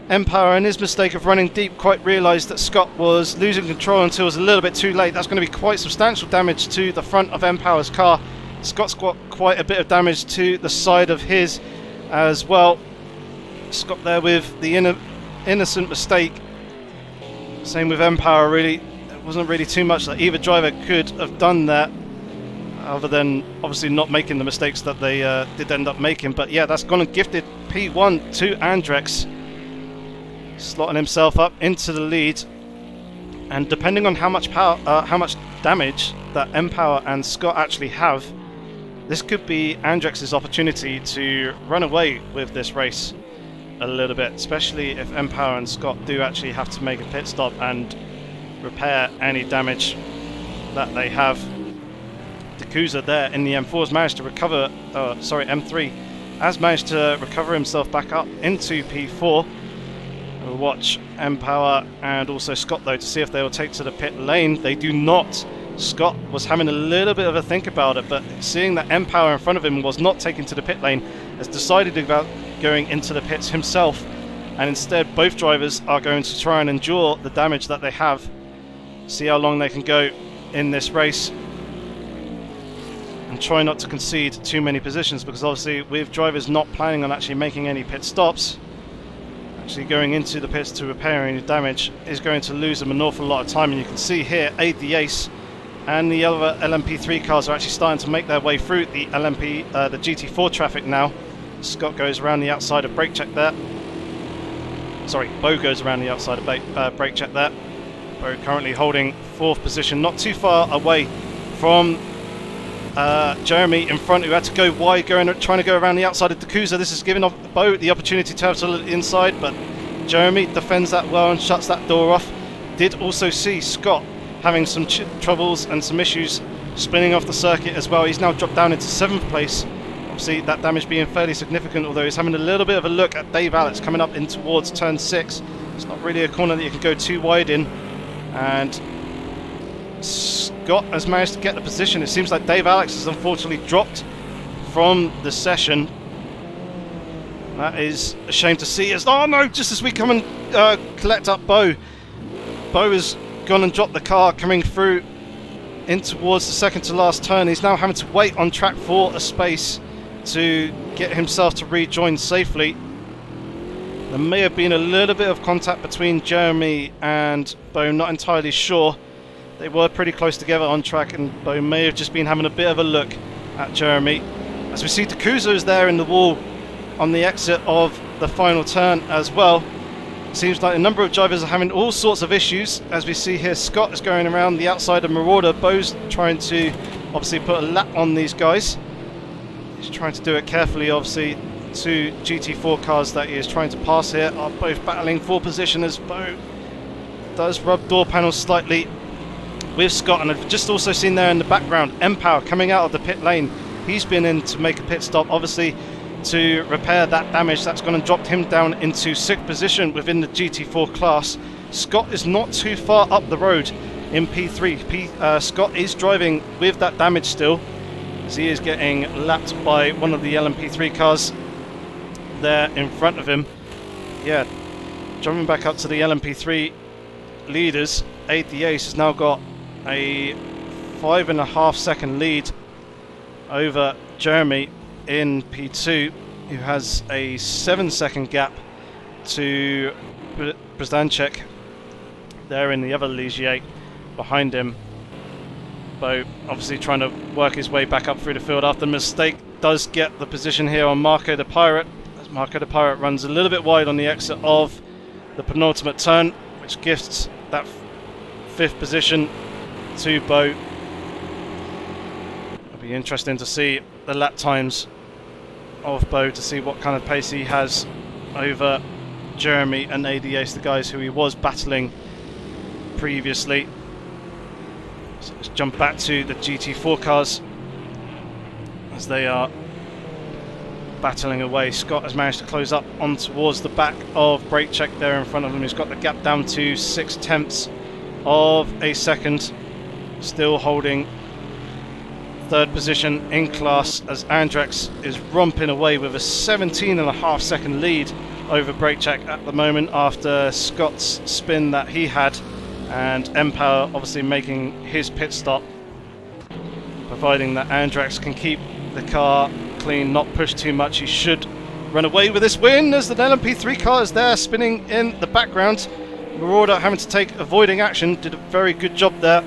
mPower, in his mistake of running deep, quite realised that Scott was losing control until it was a little bit too late. That's going to be quite substantial damage to the front of mPower's car. Scott's got quite a bit of damage to the side of his as well. Scott there with the innocent mistake. Same with mPower, really. There wasn't really too much that either driver could have done there, other than obviously not making the mistakes that they did end up making. But yeah, that's gone and gifted P1 to Andrex, slotting himself up into the lead. And depending on how much power, how much damage that mPower and Scott actually have, this could be Andrex's opportunity to run away with this race a little bit, especially if mPower and Scott do actually have to make a pit stop and repair any damage that they have. The Coozer there in the M4 has managed to recover, M3 has managed to recover himself back up into P4. We'll watch mPower and also Scott though to see if they will take to the pit lane. They do not. Scott was having a little bit of a think about it, but seeing that mPower in front of him was not taking to the pit lane, has decided about going into the pits himself, and instead both drivers are going to try and endure the damage that they have, see how long they can go in this race, and try not to concede too many positions, because obviously with drivers not planning on actually making any pit stops, actually going into the pits to repair any damage is going to lose them an awful lot of time. And you can see here Aid the Ace and the other LMP3 cars are actually starting to make their way through the the GT4 traffic now. Scott goes around the outside of brake check there. Sorry, Bo goes around the outside of brake check there. Bo currently holding 4th position, not too far away from Jeremy in front, who had to go wide, trying to go around the outside of the Coozer. This is giving Bo the opportunity to have to look inside, but Jeremy defends that well and shuts that door off. Did also see Scott having some troubles and some issues spinning off the circuit as well. He's now dropped down into 7th place. Obviously that damage being fairly significant, although he's having a little bit of a look at Dave Alex coming up in towards turn 6. It's not really a corner that you can go too wide in, and Scott has managed to get the position. It seems like Dave Alex has unfortunately dropped from the session. That is a shame to see. Oh no, just as we come and collect up Bo. Bo has gone and dropped the car coming through in towards the second to last turn. He's now having to wait on track for a space to get himself to rejoin safely. There may have been a little bit of contact between Jeremy and Bo, not entirely sure. They were pretty close together on track, and Bo may have just been having a bit of a look at Jeremy. As we see, the Coozer is there in the wall on the exit of the final turn as well. Seems like a number of drivers are having all sorts of issues. As we see here, Scott is going around the outside of Marauder. Bo's trying to obviously put a lap on these guys. He's trying to do it carefully, obviously. 2 GT4 cars that he is trying to pass here are both battling for position, as Bo does rub door panels slightly with Scott. And I've just also seen there in the background mPower coming out of the pit lane. He's been in to make a pit stop, obviously to repair that damage that's gone and dropped him down into 6th position within the GT4 class. Scott is not too far up the road in P3. Scott is driving with that damage still, as he is getting lapped by one of the LMP3 cars there in front of him. Yeah, jumping back up to the LMP3 leaders, Aid the Ace has now got a 5.5 second lead over Jeremy in P2, who has a 7-second gap to Brzdanczyk there in the other Ligier behind him. Bo obviously trying to work his way back up through the field after the mistake. Does get the position here on Marco the Pirate, as Marco the Pirate runs a little bit wide on the exit of the penultimate turn, which gifts that 5th position to Bo. It'll be interesting to see the lap times of Bo, to see what kind of pace he has over Jeremy and ADS, the guys who he was battling previously. So let's jump back to the GT4 cars as they are battling away. Scott has managed to close up on towards the back of Brakecheck there in front of him. He's got the gap down to 0.6 of a second, still holding 3rd position in class as Andrex is romping away with a 17.5 second lead over Brakecheck at the moment after Scott's spin that he had, and Empower obviously making his pit stop, providing that Andrex can keep the car clean, not push too much. He should run away with this win as the LMP3 car is there spinning in the background. Marauder having to take avoiding action, did a very good job there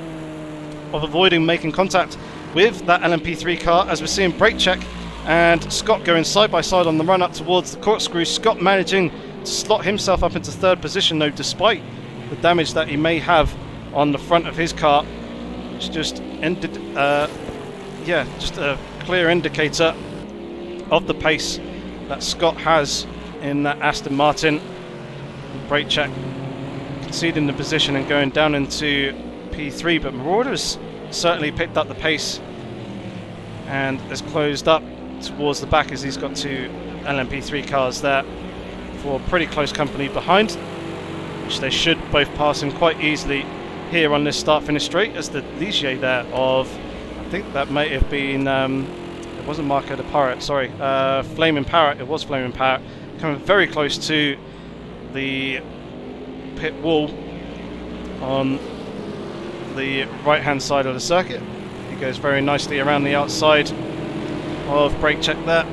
of avoiding making contact with that LMP3 car, as we're seeing Brakecheck and Scott going side by side on the run up towards the Corkscrew. Scott managing to slot himself up into 3rd position though, despite the damage that he may have on the front of his car, which just ended, just a clear indicator of the pace that Scott has in that Aston Martin. Brakecheck conceding the position and going down into P3, but Marauder has certainly picked up the pace and has closed up towards the back as he's got 2 LMP3 cars there for pretty close company behind, which they should both pass him quite easily here on this start-finish straight, as the Ligier there of, I think that may have been, it wasn't Marco the Pirate, sorry, Flaming Parrot, it was Flaming Parrot, coming very close to the pit wall on the right-hand side of the circuit. He goes very nicely around the outside of Brakecheck there,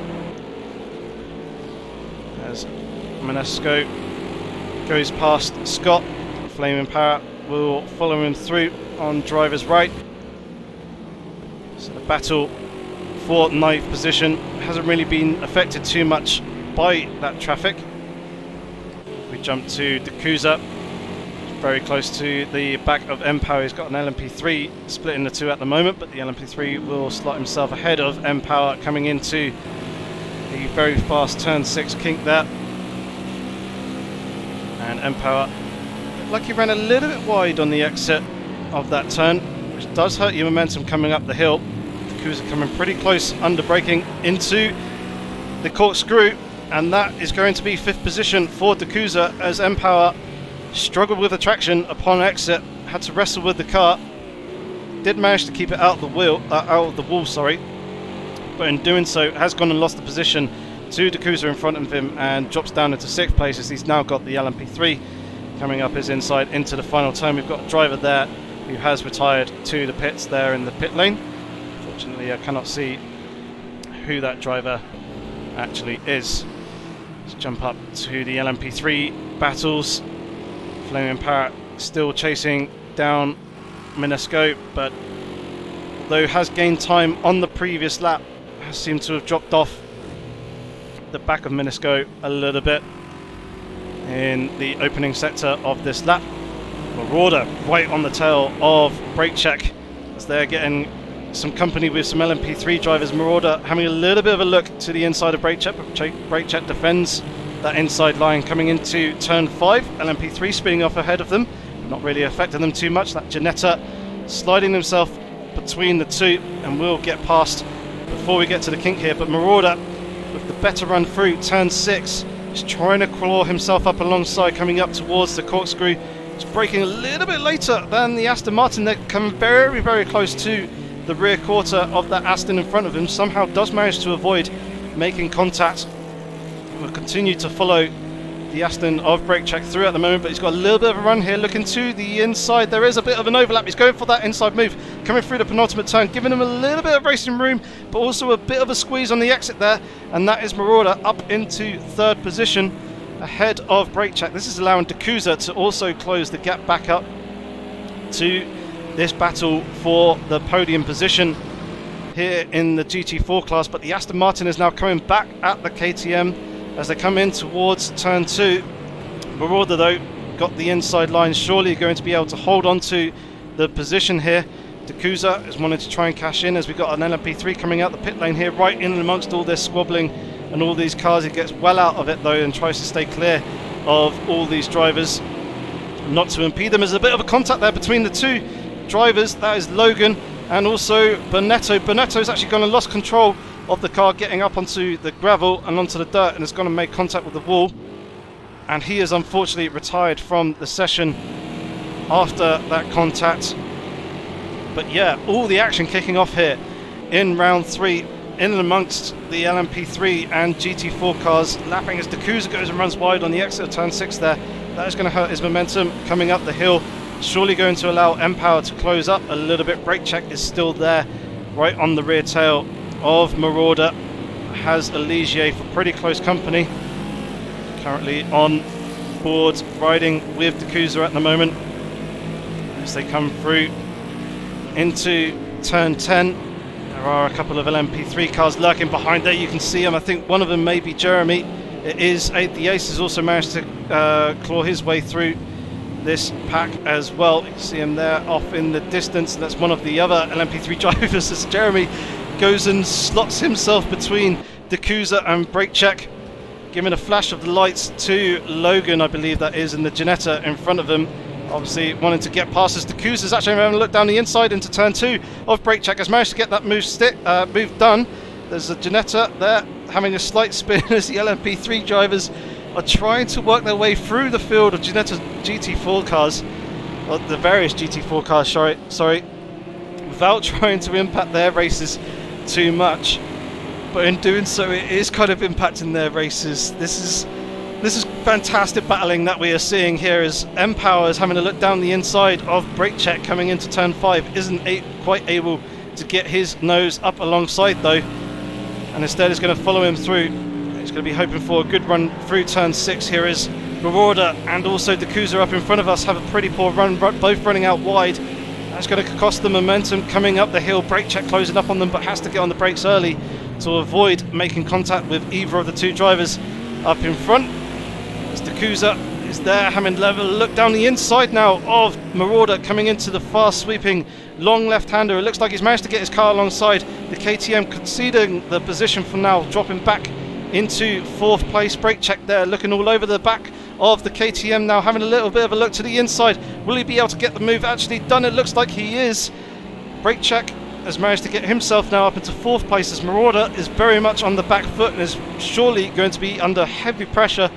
as Manesco goes past Scott. Flaming Parrot will follow him through on driver's right. So the battle for 9th position hasn't really been affected too much by that traffic. We jump to the Coozer, very close to the back of Empower. He's got an LMP3 splitting the 2 at the moment, but the LMP3 will slot himself ahead of Empower coming into the very fast turn 6 kink there. And Empower, like he ran a little bit wide on the exit of that turn, which does hurt your momentum coming up the hill. The Coozer coming pretty close, under braking into the Corkscrew, and that is going to be 5th position for the Coozer as Empower struggled with the traction upon exit, had to wrestle with the car, did manage to keep it out of the wall, sorry, but in doing so has gone and lost the position to the Coozer in front of him and drops down into 6th place as he's now got the LMP3 coming up his inside into the final turn. We've got a driver there who has retired to the pits there in the pit lane. Unfortunately, I cannot see who that driver actually is. Let's jump up to the LMP3 battles. Flaming Parrot still chasing down Manesco, but although has gained time on the previous lap, has seemed to have dropped off the back of Manesco a little bit in the opening sector of this lap. Marauder right on the tail of Brakecheck as they're getting some company with some LMP3 drivers. Marauder having a little bit of a look to the inside of Brakecheck, but Brakecheck defends that inside line coming into turn 5. LMP3 spinning off ahead of them, but not really affecting them too much. That Janetta sliding himself between the 2 and will get past before we get to the kink here, but Marauder with the better run through turn 6 is trying to claw himself up alongside, coming up towards the Corkscrew. It's braking a little bit later than the Aston Martin. They're coming very, very close to the rear quarter of that Aston in front of him. Somehow does manage to avoid making contact. Will continue to follow the Aston of brake check through at the moment, but he's got a little bit of a run here, looking to the inside. There is a bit of an overlap. He's going for that inside move, coming through the penultimate turn, giving him a little bit of racing room, but also a bit of a squeeze on the exit there, and that is Marauder up into third position ahead of brake check. This is allowing Coozer to also close the gap back up to this battle for the podium position here in the GT4 class, but the Aston Martin is now coming back at the KTM as they come in towards turn 2. Marauder though got the inside line, surely going to be able to hold on to the position here. Coozer is wanting to try and cash in as we've got an LMP3 coming out the pit lane here, right in amongst all this squabbling and all these cars. He gets well out of it though and tries to stay clear of all these drivers, not to impede them. There's a bit of a contact there between the two drivers, that is Logan and also Bonetto. Bonetto's actually gone and lost control of the car, getting up onto the gravel and onto the dirt, and it's going to make contact with the wall, and he is unfortunately retired from the session after that contact. But yeah, all the action kicking off here in round 3 in and amongst the LMP3 and GT4 cars, lapping as Coozer goes and runs wide on the exit of turn 6 there. That is going to hurt his momentum coming up the hill, surely going to allow mPower to close up a little bit. Brake check is still there right on the rear tail of Marauder, has Eligier for pretty close company, currently on board riding with Coozer at the moment as they come through into turn 10. There are a couple of LMP3 cars lurking behind there, you can see them. I think one of them may be Jeremy. It is the Ace has also managed to claw his way through this pack as well. You can see him there off in the distance. That's one of the other LMP3 drivers as Jeremy goes and slots himself between Coozer and brake check, giving a flash of the lights to Logan, I believe that is, and the Ginetta in front of him, obviously wanting to get past us. Coozer's actually having a look down the inside into turn 2 of brake check, has managed to get that move done. There's a Ginetta there having a slight spin as the LMP3 drivers are trying to work their way through the field of Ginetta GT4 cars, or the various GT4 cars, sorry, without trying to impact their races too much, but in doing so it is kind of impacting their races. This is fantastic battling that we are seeing here as mPower is having a look down the inside of brake check coming into turn 5, isn't quite able to get his nose up alongside though, and instead is going to follow him through. He's going to be hoping for a good run through turn 6 here as Marauder and also Coozer up in front of us have a pretty poor run, both running out wide. That's going to cost them momentum coming up the hill. Brake check closing up on them, but has to get on the brakes early to avoid making contact with either of the two drivers up in front. As Coozer is there, having level look down the inside now of Marauder coming into the fast sweeping long left-hander. It looks like he's managed to get his car alongside the KTM, conceding the position for now, dropping back into 4th place. Brake check there, looking all over the back of the KTM now, having a little bit of a look to the inside. Will he be able to get the move actually done? It looks like he is. Brake check has managed to get himself now up into 4th place as Marauder is very much on the back foot and is surely going to be under heavy pressure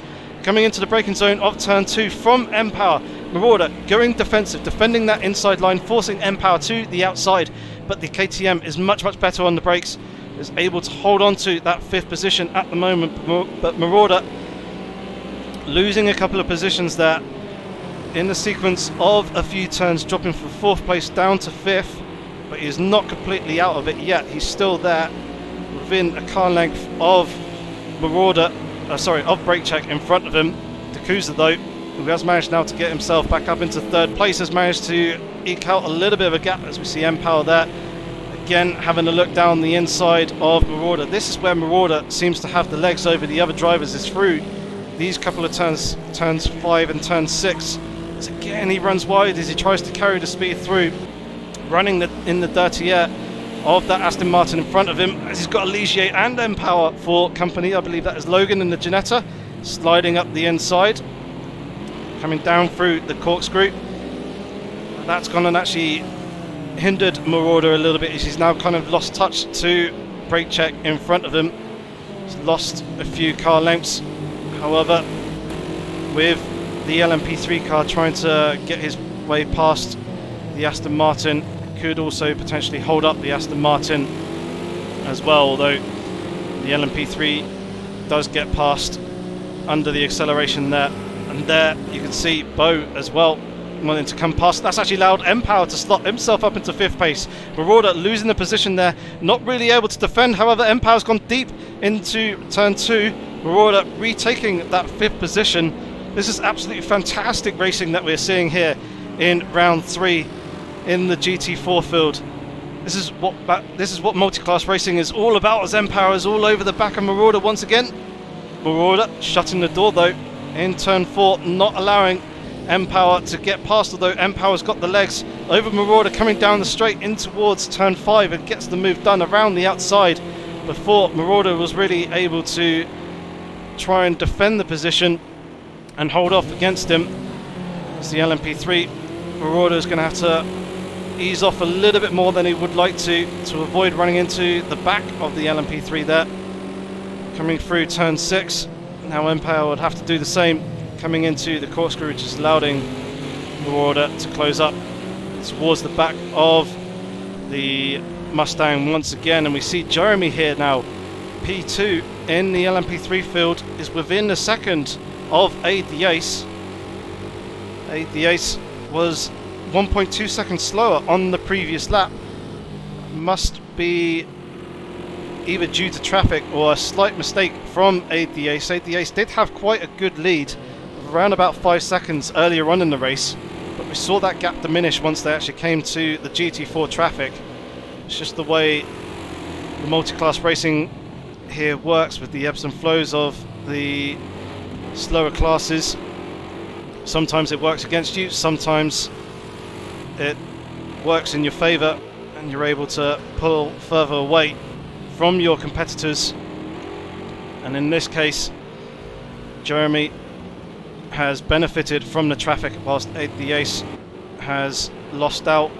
coming into the braking zone of turn 2 from mPower. Marauder going defensive, defending that inside line, forcing mPower to the outside, but the KTM is much better on the brakes, is able to hold on to that 5th position at the moment, but Marauder losing a couple of positions there in the sequence of a few turns, dropping from 4th place down to 5th, but he is not completely out of it yet. He's still there within a car length of Marauder, of brake check in front of him. Coozer though, who has managed now to get himself back up into 3rd place, has managed to eke out a little bit of a gap as we see mPower there. Again, having a look down the inside of Marauder. This is where Marauder seems to have the legs over the other drivers, is through these couple of turns 5 and turn 6. As again he runs wide as he tries to carry the speed through, running in the dirty air of that Aston Martin in front of him, as he's got Eligier and mPower for company. I believe that is Logan and the Ginetta sliding up the inside, coming down through the Corkscrew. That's gone and actually hindered Marauder a little bit as he's now kind of lost touch to brake check in front of him. He's lost a few car lengths, however, with the LMP3 car trying to get his way past the Aston Martin, could also potentially hold up the Aston Martin as well, although the LMP3 does get past under the acceleration there. And there you can see Bo as well wanting to come past. That's actually allowed Empower to slot himself up into 5th place. Marauder losing the position there, not really able to defend. However, Empower's gone deep into turn 2. Marauder retaking that 5th position. This is absolutely fantastic racing that we're seeing here in round 3 in the GT4 field. This is what multi-class racing is all about, as Empower is all over the back of Marauder once again. Marauder shutting the door though in turn 4, not allowing Empower to get past, although Empower's got the legs over Marauder coming down the straight in towards turn 5 and gets the move done around the outside before Marauder was really able to try and defend the position and hold off against him. As the LMP3, Marauder is going to have to ease off a little bit more than he would like to avoid running into the back of the LMP3 there. Coming through turn 6, now Empower would have to do the same, coming into the Corkscrew, which is allowing Marauder to close up towards the back of the Mustang once again. And we see Jeremy here now, P2 in the LMP3 field, is within a second of Aid the Ace. Aid the Ace was 1.2 seconds slower on the previous lap. Must be either due to traffic or a slight mistake from Aid the Ace. Aid the Ace did have quite a good lead of around about 5 seconds earlier on in the race, but we saw that gap diminish once they actually came to the GT4 traffic. It's just the way the multi-class racing here works, with the ebbs and flows of the slower classes. Sometimes it works against you, sometimes it works in your favour and you're able to pull further away from your competitors. And in this case, Jeremy has benefited from the traffic whilst Aid the Ace has lost out.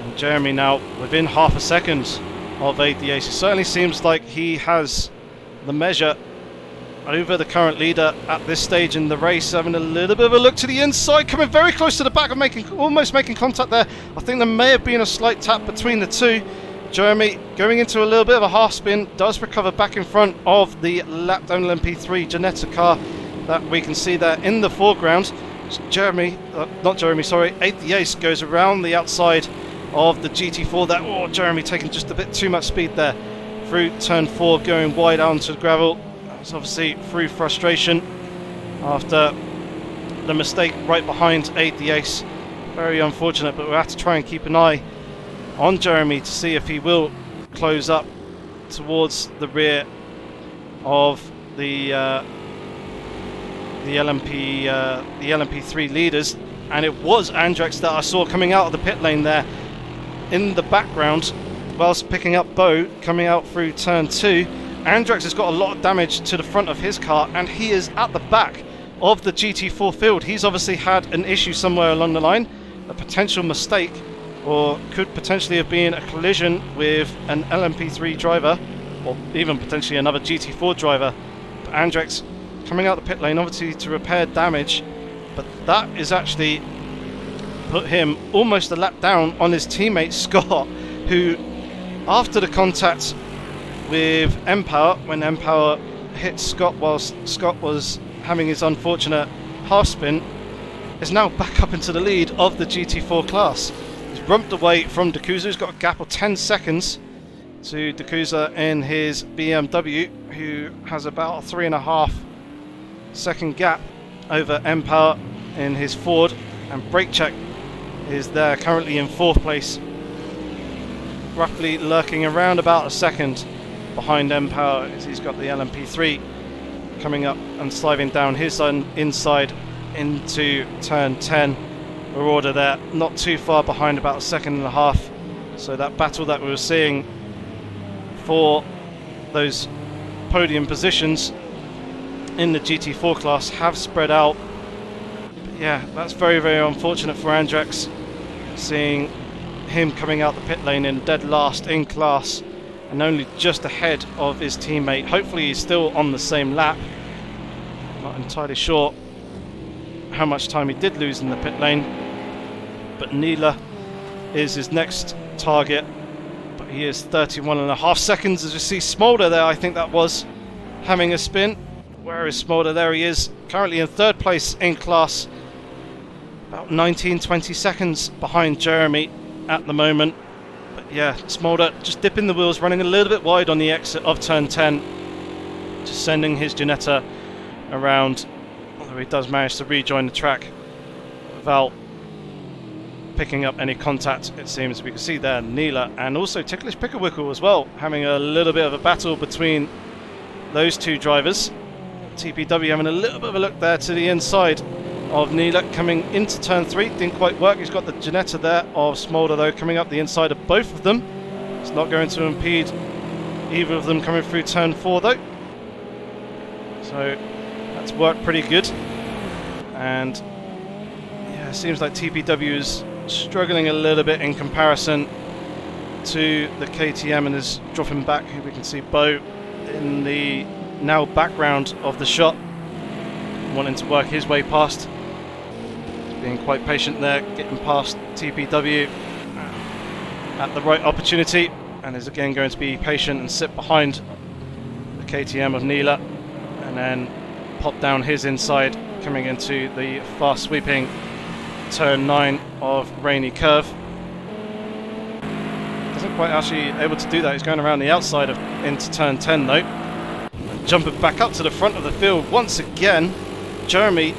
And Jeremy now within half a second of Aid the Ace. It certainly seems like he has the measure over the current leader at this stage in the race. Having a little bit of a look to the inside, coming very close to the back, of almost making contact there. I think there may have been a slight tap between the two. Jeremy going into a little bit of a half spin, does recover back in front of the lap down LMP3 Janetta car that we can see there in the foreground. Aid the Ace goes around the outside of the GT4 there. Oh, Jeremy taking just a bit too much speed there through turn 4, going wide onto the gravel. That's obviously through frustration after the mistake right behind Aid the Ace. Very unfortunate, but we'll have to try and keep an eye on Jeremy to see if he will close up towards the rear of the LMP3 leaders. And it was Andrex that I saw coming out of the pit lane there in the background whilst picking up Bo coming out through turn 2. Andrex has got a lot of damage to the front of his car, and he is at the back of the GT4 field. He's obviously had an issue somewhere along the line, a potential mistake, or could potentially have been a collision with an LMP3 driver, or even potentially another GT4 driver. But Andrex coming out the pit lane obviously to repair damage, but that is actually put him almost a lap down on his teammate Scott, who after the contact with Empower, when Empower hit Scott whilst Scott was having his unfortunate half spin, is now back up into the lead of the GT4 class. He's rumped away from Coozer, who's got a gap of 10 seconds to Coozer in his BMW, who has about a 3.5 second gap over Empower in his Ford, and Brake Check is there currently in 4th place, roughly lurking around about a second behind Empower, as he's got the LMP3 coming up and sliding down his inside into turn 10. Marauder there, not too far behind, about a 1.5 seconds. So that battle that we were seeing for those podium positions in the GT4 class have spread out. But yeah, that's very, very unfortunate for Andrex, seeing him coming out the pit lane in dead last in class and only just ahead of his teammate. Hopefully he's still on the same lap. Not entirely sure how much time he did lose in the pit lane, but Neela is his next target, but he is 31.5 seconds, as we see Smolder there, I think that was, having a spin. Where is Smolder? There he is, currently in third place in class, about 19-20 seconds behind Jeremy at the moment. But yeah, Smolder just dipping the wheels, running a little bit wide on the exit of turn 10, just sending his Ginetta around, although he does manage to rejoin the track without picking up any contact, it seems. We can see there Neela and also Ticklish Pickerwickle as well, having a little bit of a battle between those two drivers. TPW having a little bit of a look there to the inside of Neela coming into turn 3. Didn't quite work. He's got the Ginetta there of Smolder though coming up the inside of both of them. It's not going to impede either of them coming through turn 4 though. So that's worked pretty good. And yeah, it seems like TPW is struggling a little bit in comparison to the KTM and is dropping back. Here we can see Bo in the now background of the shot, wanting to work his way past. Being quite patient there, getting past TPW at the right opportunity, and is again going to be patient and sit behind the KTM of Neela, and then pop down his inside, coming into the fast sweeping turn 9 of Rainy Curve. Doesn't quite actually able to do that. He's going around the outside of into turn 10 though. Jumping back up to the front of the field once again. Jeremy,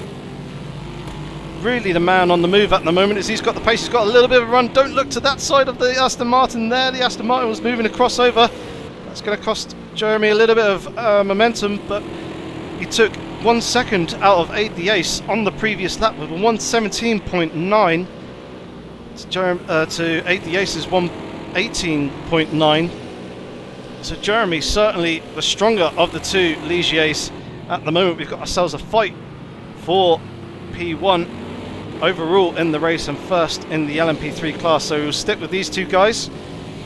really the man on the move at the moment, as he's got the pace, he's got a little bit of a run. Don't look to that side of the Aston Martin there. The Aston Martin was moving a crossover. That's going to cost Jeremy a little bit of momentum, but he took 1 second out of 8 the ace on the previous lap with a 117.9 to 8 the ace's 118.9. So Jeremy certainly the stronger of the two Ligiers at the moment. We've got ourselves a fight for P1 overall in the race and first in the LMP3 class. So we'll stick with these two guys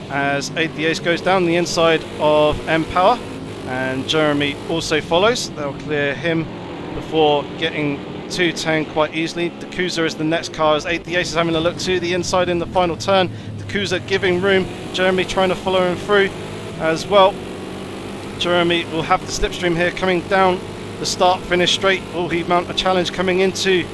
as 8 the ace goes down the inside of M-Power, and Jeremy also follows. They'll clear him before getting to 10 quite easily. The Coozer is the next car as 8 the ace is having a look to the inside in the final turn. The Coozer giving room, Jeremy trying to follow him through as well. Jeremy will have the slipstream here coming down the start finish straight. Will he mount a challenge coming into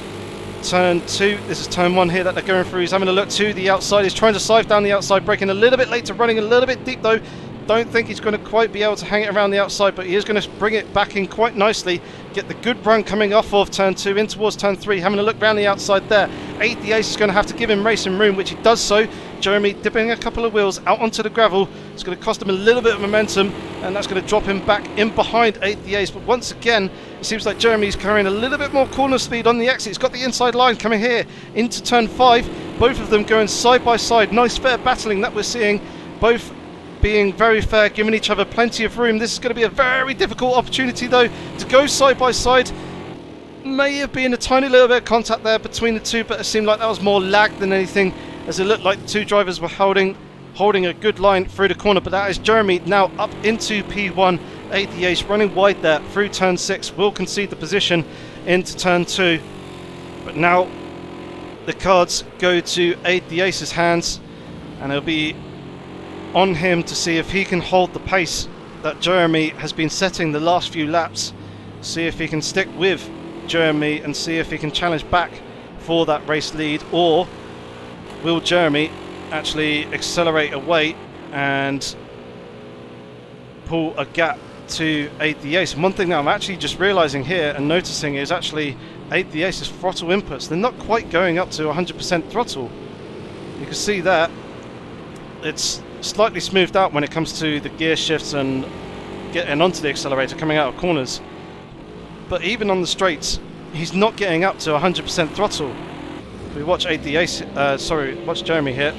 turn 2? This is turn 1 here that they're going through. He's having a look to the outside. He's trying to sive down the outside, braking a little bit late to running a little bit deep though. Don't think he's going to quite be able to hang it around the outside, but he is going to bring it back in quite nicely. Get the good run coming off of turn 2 in towards turn 3. Having a look round the outside there. 8 the ace is going to have to give him racing room, which he does so. Jeremy dipping a couple of wheels out onto the gravel. It's going to cost him a little bit of momentum, and that's going to drop him back in behind 8 the ace. But once again, it seems like Jeremy's carrying a little bit more corner speed on the exit. He's got the inside line coming here into turn 5. Both of them going side by side. Nice fair battling that we're seeing. Both being very fair, giving each other plenty of room. This is going to be a very difficult opportunity though to go side by side. May have been a tiny little bit of contact there between the two, but it seemed like that was more lag than anything, as it looked like the two drivers were holding a good line through the corner. But that is Jeremy now up into P1. 8 the ace running wide there through turn 6, will concede the position into turn 2. But now the cards go to 8 the ace's hands, and it'll be on him to see if he can hold the pace that Jeremy has been setting the last few laps. See if he can stick with Jeremy and see if he can challenge back for that race lead, or will Jeremy actually accelerate away and pull a gap to 8 the ace. And one thing that I'm actually just realizing here and noticing is actually 8 the ace's throttle inputs, they're not quite going up to 100% throttle. You can see that it's slightly smoothed out when it comes to the gear shifts and getting onto the accelerator coming out of corners, but even on the straights he's not getting up to 100% throttle. If we watch 8 the ace, watch Jeremy here,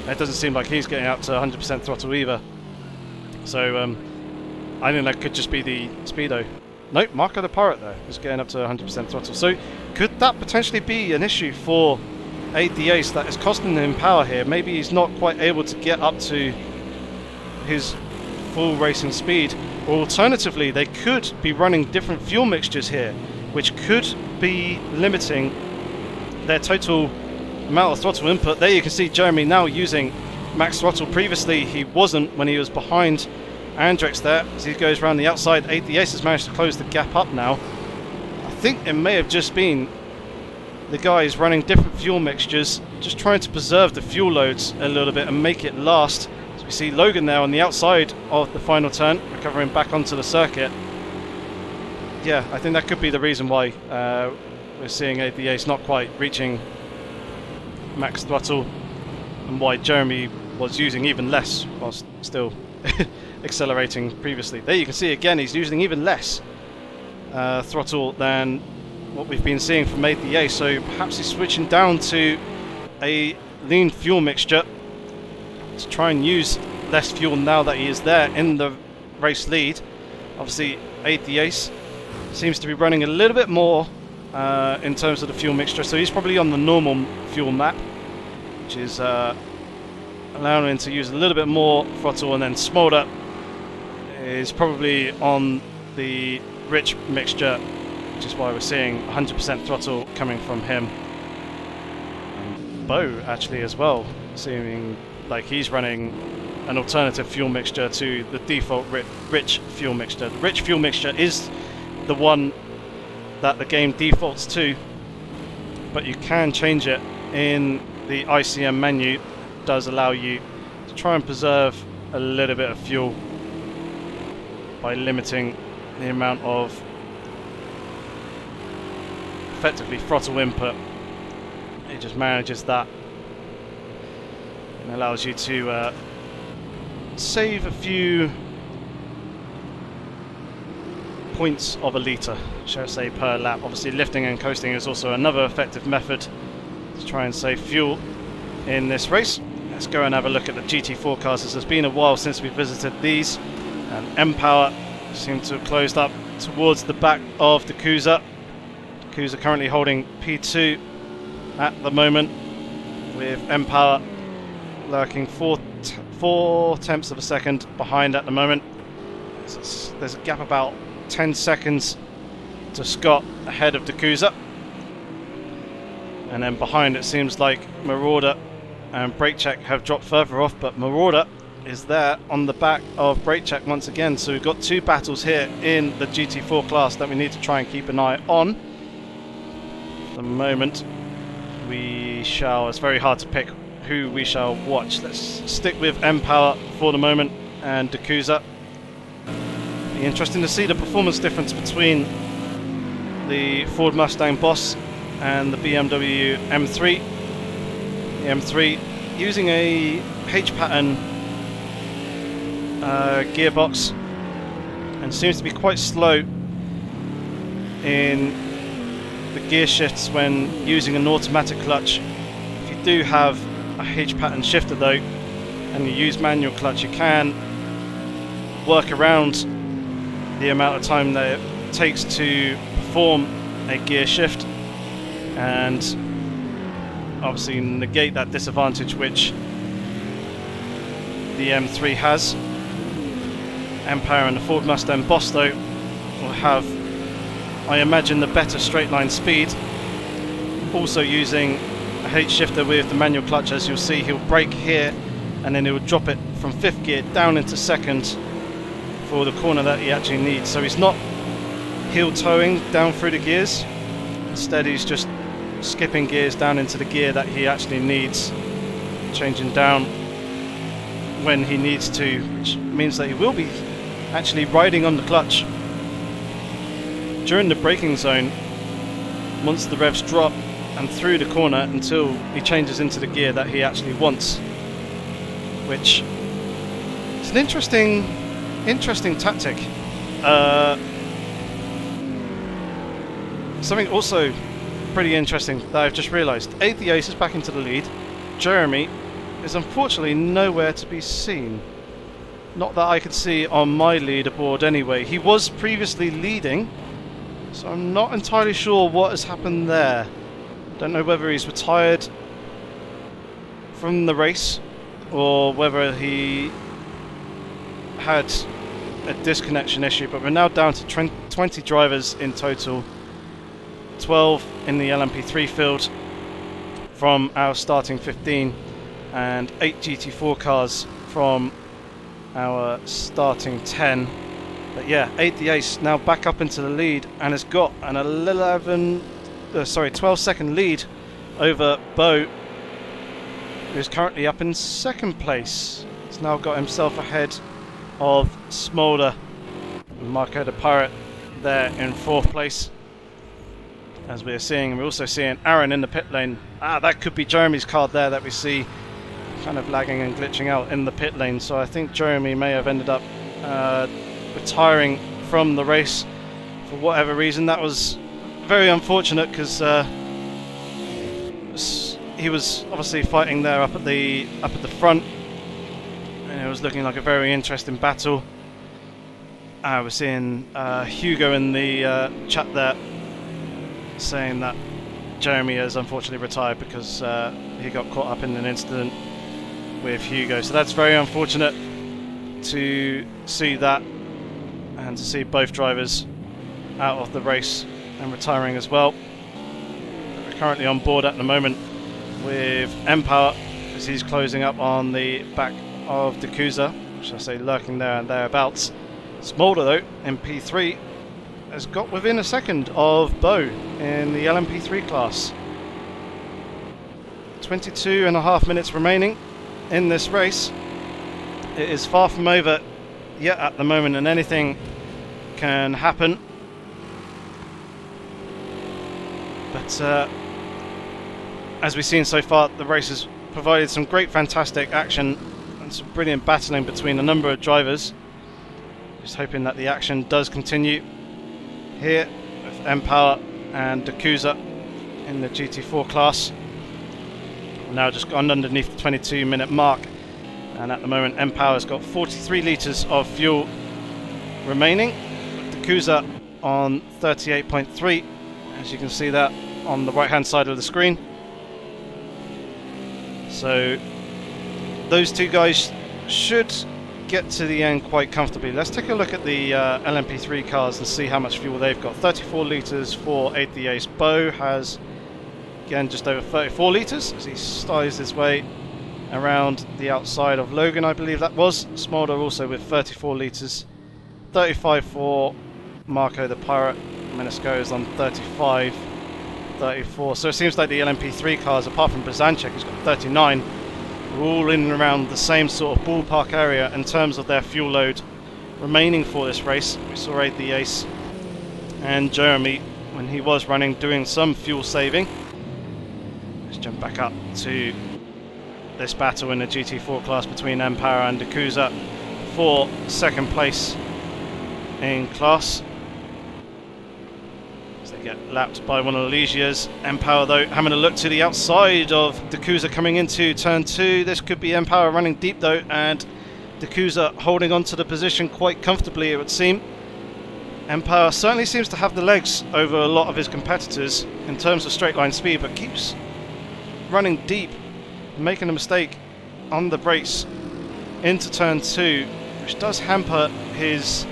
it doesn't seem like he's getting up to 100% throttle either. So I think that could just be the speedo. Nope, Marco the Pirate though is getting up to 100% throttle. So could that potentially be an issue for 8 the ace that is costing him power here? Maybe he's not quite able to get up to his full racing speed, or alternatively they could be running different fuel mixtures here, which could be limiting their total amount of throttle input. There you can see Jeremy now using max throttle. Previously he wasn't when he was behind Andrex there as he goes around the outside. The Ace has managed to close the gap up now. I think it may have just been the guys running different fuel mixtures, just trying to preserve the fuel loads a little bit and make it last. As we see Logan there on the outside of the final turn, recovering back onto the circuit. Yeah, I think that could be the reason why we're seeing the Ace not quite reaching max throttle, and why Jeremy was using even less whilst still accelerating previously. There you can see again he's using even less throttle than what we've been seeing from the Ace, so perhaps he's switching down to a lean fuel mixture to try and use less fuel now that he is there in the race lead. Obviously the Ace seems to be running a little bit more in terms of the fuel mixture, so he's probably on the normal fuel map, which is allowing him to use a little bit more throttle, and then Smolder is probably on the rich mixture, which is why we're seeing 100% throttle coming from him. And Bo actually as well, seeming like he's running an alternative fuel mixture to the default rich fuel mixture. The rich fuel mixture is the one that the game defaults to, but you can change it in the ICM menu. It does allow you to try and preserve a little bit of fuel by limiting the amount of effectively throttle input. It just manages that and allows you to save a few points of a litre, shall I say, per lap. Obviously lifting and coasting is also another effective method to try and save fuel in this race. Let's go and have a look at the GT4 cars, as it's been a while since we visited these, and M-Power seem to have closed up towards the back of the Coozer. Coozer currently holding P2 at the moment, with M-Power lurking 4 tenths of a second behind at the moment. There's a gap about 10 seconds to Scott ahead of the Coozer, and then behind it seems like Marauder and Brake Check have dropped further off, but Marauder is there on the back of Brake Check once again. So we've got two battles here in the GT4 class that we need to try and keep an eye on. For the moment it's very hard to pick who we shall watch. Let's stick with M-Power for the moment and the Coozer. Be interesting to see the performance difference between the Ford Mustang Boss and the BMW M3. The M3 using a H-pattern gearbox and seems to be quite slow in the gear shifts when using an automatic clutch. If you do have a H-pattern shifter though and you use manual clutch, you can work around the amount of time that it takes to perform a gear shift and obviously negate that disadvantage which the M3 has. M-Power and the Ford Mustang Boss though will have, I imagine, the better straight line speed, also using a H shifter with the manual clutch. As you'll see, he'll brake here and then he'll drop it from 5th gear down into 2nd for the corner that he actually needs. So he's not heel towing down through the gears, instead he's just skipping gears down into the gear that he actually needs, changing down when he needs to, which means that he will be actually riding on the clutch during the braking zone once the revs drop and through the corner until he changes into the gear that he actually wants, which is an interesting tactic. Something also pretty interesting that I've just realised. The Ace is back into the lead. Jeremy is unfortunately nowhere to be seen. Not that I could see on my leaderboard anyway. He was previously leading, so I'm not entirely sure what has happened there. Don't know whether he's retired from the race or whether he had a disconnection issue, but we're now down to 20 drivers in total, 12 in the LMP3 field from our starting 15 and 8 GT4 cars from our starting 10. But yeah, Aid the Ace now back up into the lead and has got an 12-second lead over Bo, who is currently up in second place. He's now got himself ahead of Smolder and Marco the Pirate there in fourth place. As we're seeing, we're also seeing Aaron in the pit lane. That could be Jeremy's card there that we see kind of lagging and glitching out in the pit lane. So I think Jeremy may have ended up retiring from the race for whatever reason. That was very unfortunate because he was obviously fighting there up at the front, and it was looking like a very interesting battle. We're seeing Hugo in the chat there saying that Jeremy has unfortunately retired because he got caught up in an incident with Hugo. So that's very unfortunate to see that, and to see both drivers out of the race and retiring as well. We're currently on board at the moment with Empower as he's closing up on the back of the Coozer, which I say lurking there and thereabouts. Smolder though in P3 has got within a second of Bo in the LMP3 class. 22.5 minutes remaining in this race. It is far from over yet at the moment, and anything can happen. But as we've seen so far, the race has provided some great fantastic action and some brilliant battling between a number of drivers. Just hoping that the action does continue here with Empower and the Coozer in the GT4 class. We've now just gone underneath the 22-minute mark, and at the moment Empower's got 43 litres of fuel remaining, with the Coozer on 38.3, as you can see that on the right hand side of the screen. So those two guys should get to the end quite comfortably. Let's take a look at the LMP3 cars and see how much fuel they've got. 34 litres for Aid the Ace. Bo has again just over 34 litres as he styles his way around the outside of Logan, I believe that was. Smolder also with 34 litres. 35 for Marco the Pirate. Mccoy is on 35, 34. So it seems like the LMP3 cars, apart from Brzanczek, who's got 39, are all in and around the same sort of ballpark area in terms of their fuel load remaining for this race. We saw Aid the Ace and Jeremy, when he was running, doing some fuel saving. Let's jump back up to this battle in the GT4 class between Empower and the Coozer for second place in class. As they get lapped by one of the Legias. Empower though having a look to the outside of the Coozer coming into turn 2. This could be Empower running deep though, and the Coozer holding on to the position quite comfortably, it would seem. Empower certainly seems to have the legs over a lot of his competitors in terms of straight line speed, but keeps running deep, making a mistake on the brakes into turn 2, which does hamper his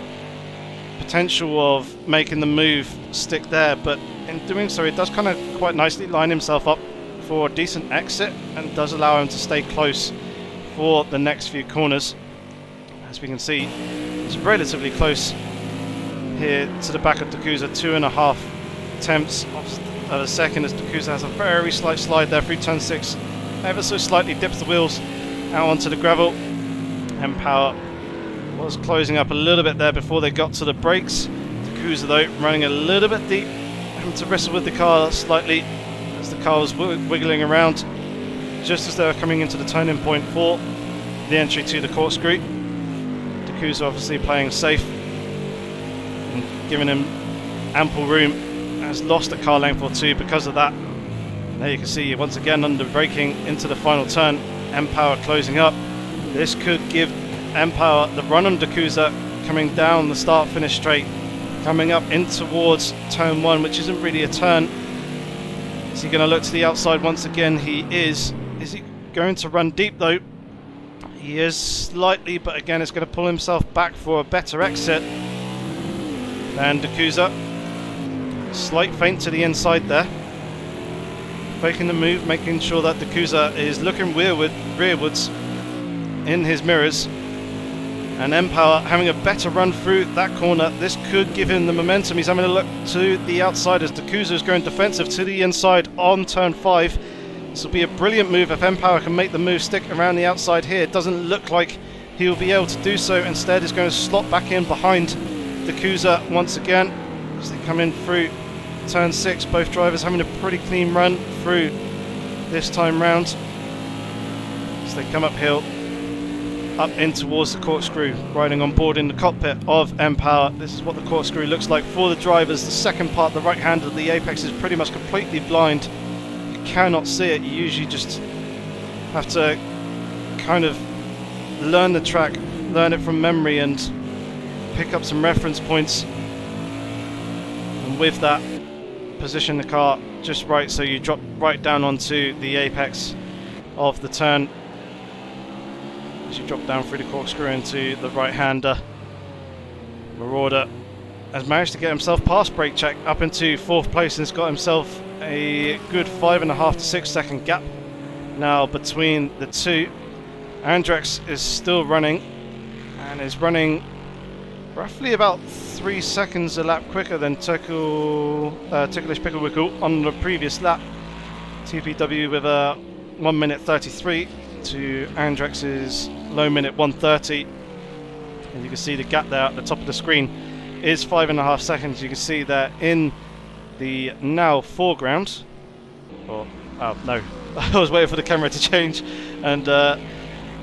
potential of making the move stick there. But in doing so, he does kind of quite nicely line himself up for a decent exit and does allow him to stay close for the next few corners. As we can see, it's relatively close here to the back of the Coozer, 2.5 tenths of a second, as the Coozer has a very slight slide there through turn 6, ever so slightly dips the wheels out onto the gravel. Empower was closing up a little bit there before they got to the brakes. The Coozer though running a little bit deep, having to wrestle with the car slightly as the car was wiggling around just as they were coming into the turning point for the entry to the Corkscrew. The Coozer obviously playing safe and giving him ample room, has lost a car length or two because of that. And there you can see once again under braking into the final turn, Empower closing up. This could give Empower the run on the Coozer coming down the start finish straight, coming up in towards turn 1, which isn't really a turn. Is he going to look to the outside once again? He is. Is he going to run deep though? He is slightly, but again it's going to pull himself back for a better exit than the Coozer. Slight feint to the inside there, faking the move, making sure that the Coozer is looking rearwards in his mirrors. And Empower having a better run through that corner. This could give him the momentum. He's having a look to the outside as the Coozer is going defensive to the inside on turn 5. This will be a brilliant move if Empower can make the move stick around the outside here. It doesn't look like he'll be able to do so. Instead, he's going to slot back in behind the Coozer once again as they come in through turn 6. Both drivers having a pretty clean run through this time round as they come uphill, up in towards the Corkscrew, riding on board in the cockpit of Empower. This is what the Corkscrew looks like for the drivers. The second part, the right hand of the apex, is pretty much completely blind. You cannot see it. You usually just have to kind of learn the track, learn it from memory, and pick up some reference points, and with that position the car just right so you drop right down onto the apex of the turn. As you drop down through the Corkscrew into the right-hander, Marauder has managed to get himself past brake check up into 4th place and has got himself a good 5.5 to 6 second gap now between the two. Andrex is still running and is running roughly about 3 seconds a lap quicker than Ticklish Pickle Wickle on the previous lap. TPW with a 1 minute 33 to Andrex's low minute 1:30, and you can see the gap there at the top of the screen is 5.5 seconds. You can see that in the now foreground, oh no, I was waiting for the camera to change, and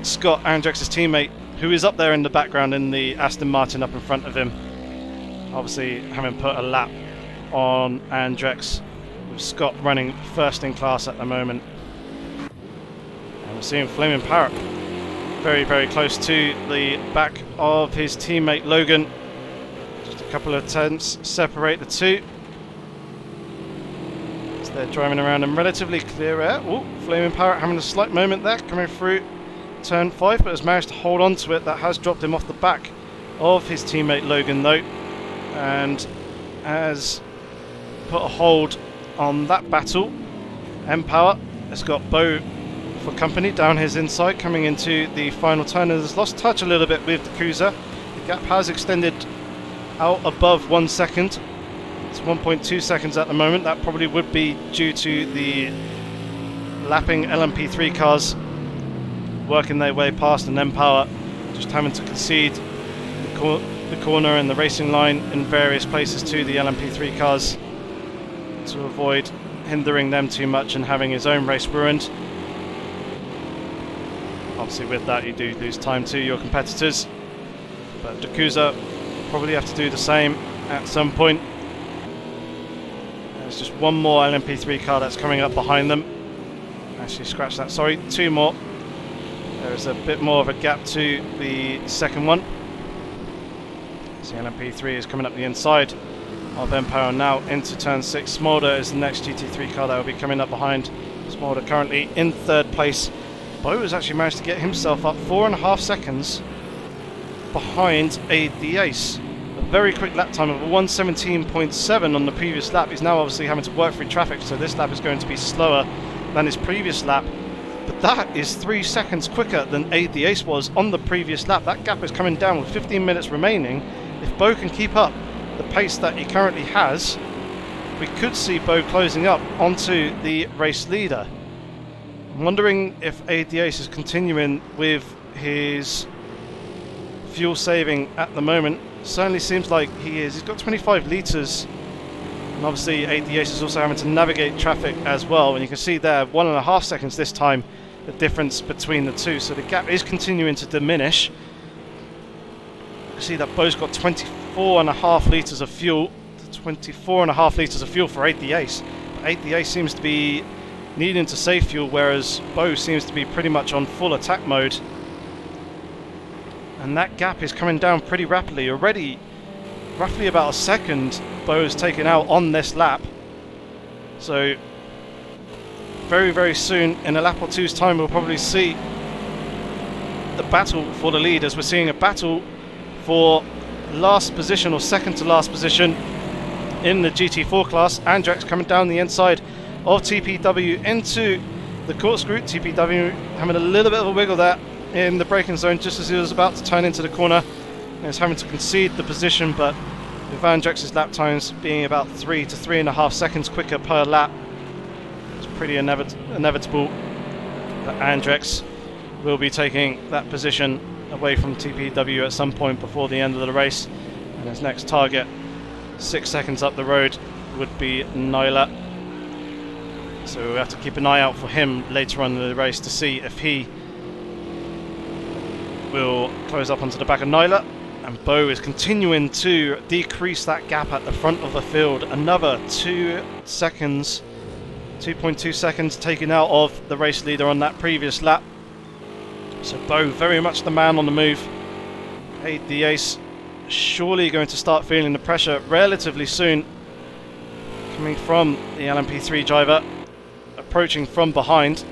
Scott, Andrex's teammate, who is up there in the background in the Aston Martin up in front of him, obviously having put a lap on Andrex, with Scott running first in class at the moment. And we're seeing Flaming Parrot very, very close to the back of his teammate Logan. Just a couple of tenths separate the two. So they're driving around in relatively clear air. Ooh, Flaming Parrot having a slight moment there, coming through turn 5, but has managed to hold on to it. That has dropped him off the back of his teammate Logan though, and has put a hold on that battle. Empower has got Bo for company down his inside coming into the final turn, and has lost touch a little bit with the Coozer. The gap has extended out above 1 second. It's 1.2 seconds at the moment. That probably would be due to the lapping LMP3 cars working their way past, and Empower just having to concede the corner and the racing line in various places to the LMP3 cars to avoid hindering them too much and having his own race ruined. Obviously with that you do lose time to your competitors, but the Coozer probably have to do the same at some point. There's just one more LMP3 car that's coming up behind them. Actually scratch that, sorry, 2 more. There's a bit more of a gap to the second one. So LMP3 is coming up the inside of Empower now into turn 6. Smolder is the next GT3 car that will be coming up behind. Smolder currently in 3rd place. Bo has actually managed to get himself up 4.5 seconds behind the Ace. A very quick lap time of 1:17.7 on the previous lap. He's now obviously having to work through traffic, so this lap is going to be slower than his previous lap. But that is 3 seconds quicker than the Ace was on the previous lap. That gap is coming down with 15 minutes remaining. If Bo can keep up the pace that he currently has, we could see Bo closing up onto the race leader. I'm wondering if the Ace is continuing with his fuel saving at the moment. Certainly seems like he is. He's got 25 litres, and obviously the Ace is also having to navigate traffic as well, and you can see there 1.5 seconds this time the difference between the two, so the gap is continuing to diminish. You see that Bo's got 24.5 litres of fuel, 24.5 litres of fuel for the Ace, but the Ace seems to be needing to save fuel, whereas Bo seems to be pretty much on full attack mode. And that gap is coming down pretty rapidly. Already roughly about 1 second Bo has taken out on this lap. So very, very soon, in a lap or two's time, we'll probably see the battle for the lead, as we're seeing a battle for last position or second to last position in the GT4 class. Andrex coming down the inside of TPW into the Corkscrew. TPW having a little bit of a wiggle there in the braking zone just as he was about to turn into the corner. He was having to concede the position, but with Andrex's lap times being about 3 to 3.5 seconds quicker per lap, it's pretty inevitable that Andrex will be taking that position away from TPW at some point before the end of the race. And his next target, 6 seconds up the road, would be Neela. So we'll have to keep an eye out for him later on in the race to see if he will close up onto the back of Neela. And Bo is continuing to decrease that gap at the front of the field. Another 2 seconds, 2.2 seconds taken out of the race leader on that previous lap. So Bo very much the man on the move. Hey, the Ace surely going to start feeling the pressure relatively soon. Coming from the LMP3 driver, approaching from behind.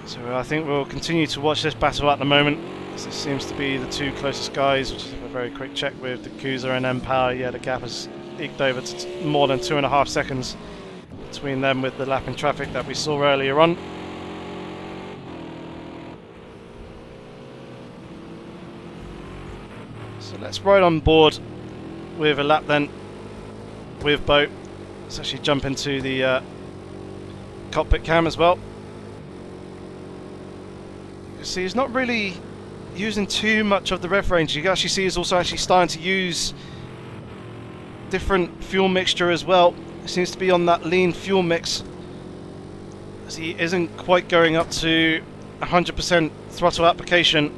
So I think we'll continue to watch this battle at the moment, as it seems to be the two closest guys. Which is a very quick check with the Coozer and M-Power. Yeah, the gap has eked over to more than 2.5 seconds between them with the lap in traffic that we saw earlier on. So let's ride on board with a lap then with Bo. Let's actually jump into the cockpit cam as well. You can see he's not really using too much of the rev range. You can actually see he's also actually starting to use different fuel mixture as well. He seems to be on that lean fuel mix, as he isn't quite going up to 100% throttle application.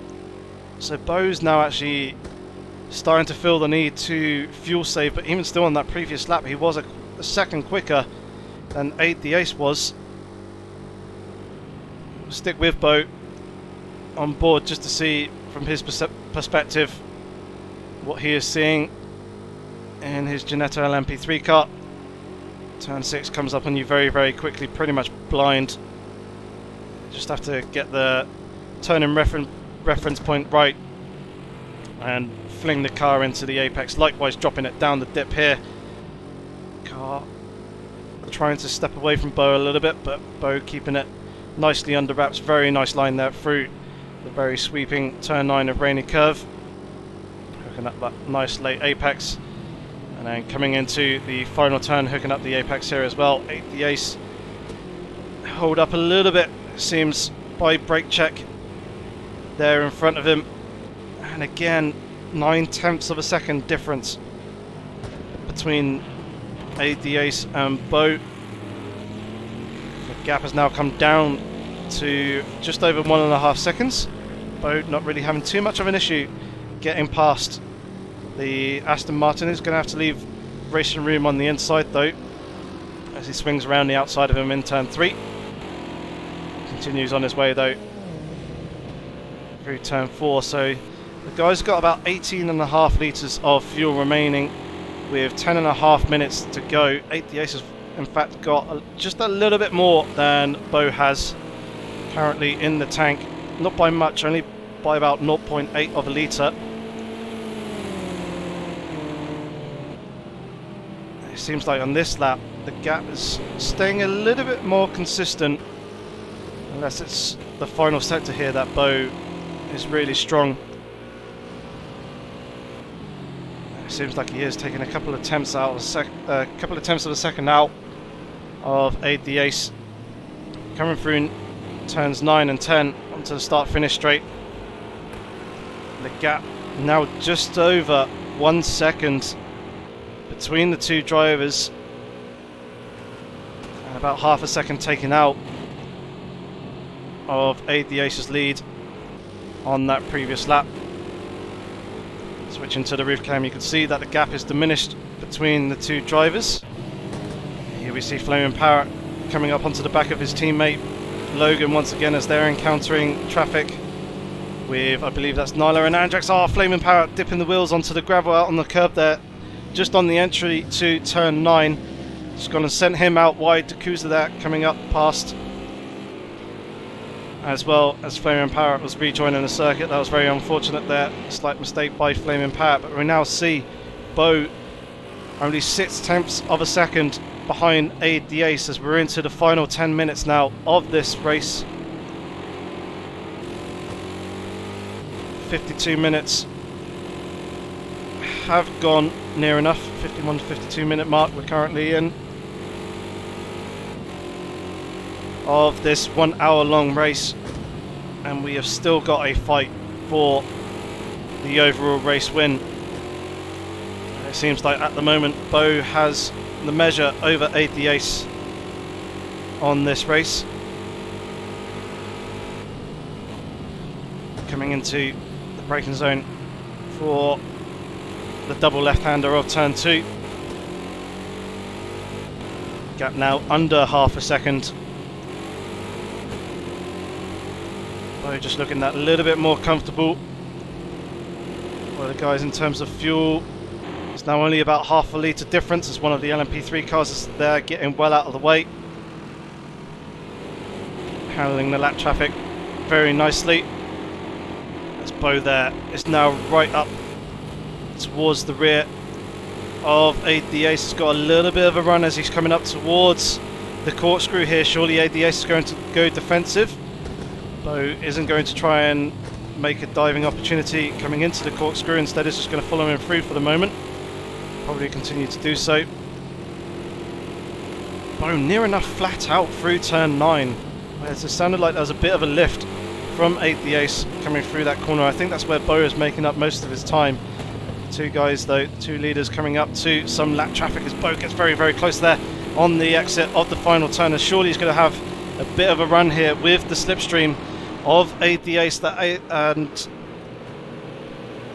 So Bo's now actually starting to feel the need to fuel save, but even still on that previous lap he was a second quicker than the Ace was. We'll stick with Bo on board just to see from his perspective what he is seeing in his Ginetta LMP3 car. Turn 6 comes up on you very, very quickly, pretty much blind. Just have to get the turning reference point right and fling the car into the apex, likewise dropping it down the dip here. Car trying to step away from Bo a little bit, but Bo keeping it nicely under wraps. Very nice line there through the very sweeping turn 9 of Rainy Curve, hooking up that nice late apex. And then coming into the final turn, hooking up the apex here as well. The Ace hold up a little bit, seems, by brake check there in front of him. And again, 9/10 of a second difference between the Ace and Bo. The gap has now come down to just over 1.5 seconds. Bo not really having too much of an issue getting past the Aston Martin. Is going to have to leave racing room on the inside though, as he swings around the outside of him in turn 3. Continues on his way though through turn 4. So the guy's got about 18.5 litres of fuel remaining with 10.5 minutes to go. The Ace has in fact got just a little bit more than Bo has currently in the tank. Not by much, only by about 0.8 of a litre. It seems like on this lap the gap is staying a little bit more consistent, unless it's the final sector here that Bo is really strong. It seems like he is taking a couple of attempts out of a second out of the Ace, coming through turns 9 and 10 onto the start-finish straight. The gap now just over 1 second between the two drivers, and about half a second taken out of the Ace's lead on that previous lap. Switching to the roof cam, you can see that the gap is diminished between the two drivers. Here we see Flaming Power coming up onto the back of his teammate Logan once again, as they're encountering traffic with, I believe that's Neela and Andrex. Flaming Power dipping the wheels onto the gravel out on the curb there, just on the entry to turn 9. Just gone and sent him out wide to Coozer there, coming up past, as well as Flaming Power was rejoining the circuit. That was very unfortunate there, a slight mistake by Flaming Power, but we now see Bo only 6/10 of a second behind Aid the Ace as we're into the final 10 minutes now of this race. 52 minutes have gone near enough. 51 to 52 minute mark we're currently in of this 1 hour long race, and we have still got a fight for the overall race win. It seems like at the moment Bo has the measure over Aid the Ace on this race. Coming into the braking zone for the double left-hander of turn 2. Gap now under half a second. Bo just looking that little bit more comfortable. Well, the guys in terms of fuel, it's now only about half a litre difference as one of the LMP3 cars is there getting well out of the way. Handling the lap traffic very nicely. As Bo there is now right up towards the rear of Aid the Ace. Has got a little bit of a run as he's coming up towards the corkscrew here. Surely Aid the Ace is going to go defensive. Bo isn't going to try and make a diving opportunity coming into the corkscrew. Instead is just going to follow him through for the moment. Probably continue to do so. Bo near enough flat out through turn 9. It sounded like there was a bit of a lift from Aid the Ace coming through that corner. I think that's where Bo is making up most of his time. Two guys though, two leaders coming up to some lap traffic as Bo gets very, very close there on the exit of the final turn. And surely he's going to have a bit of a run here with the slipstream of Aid the Ace, and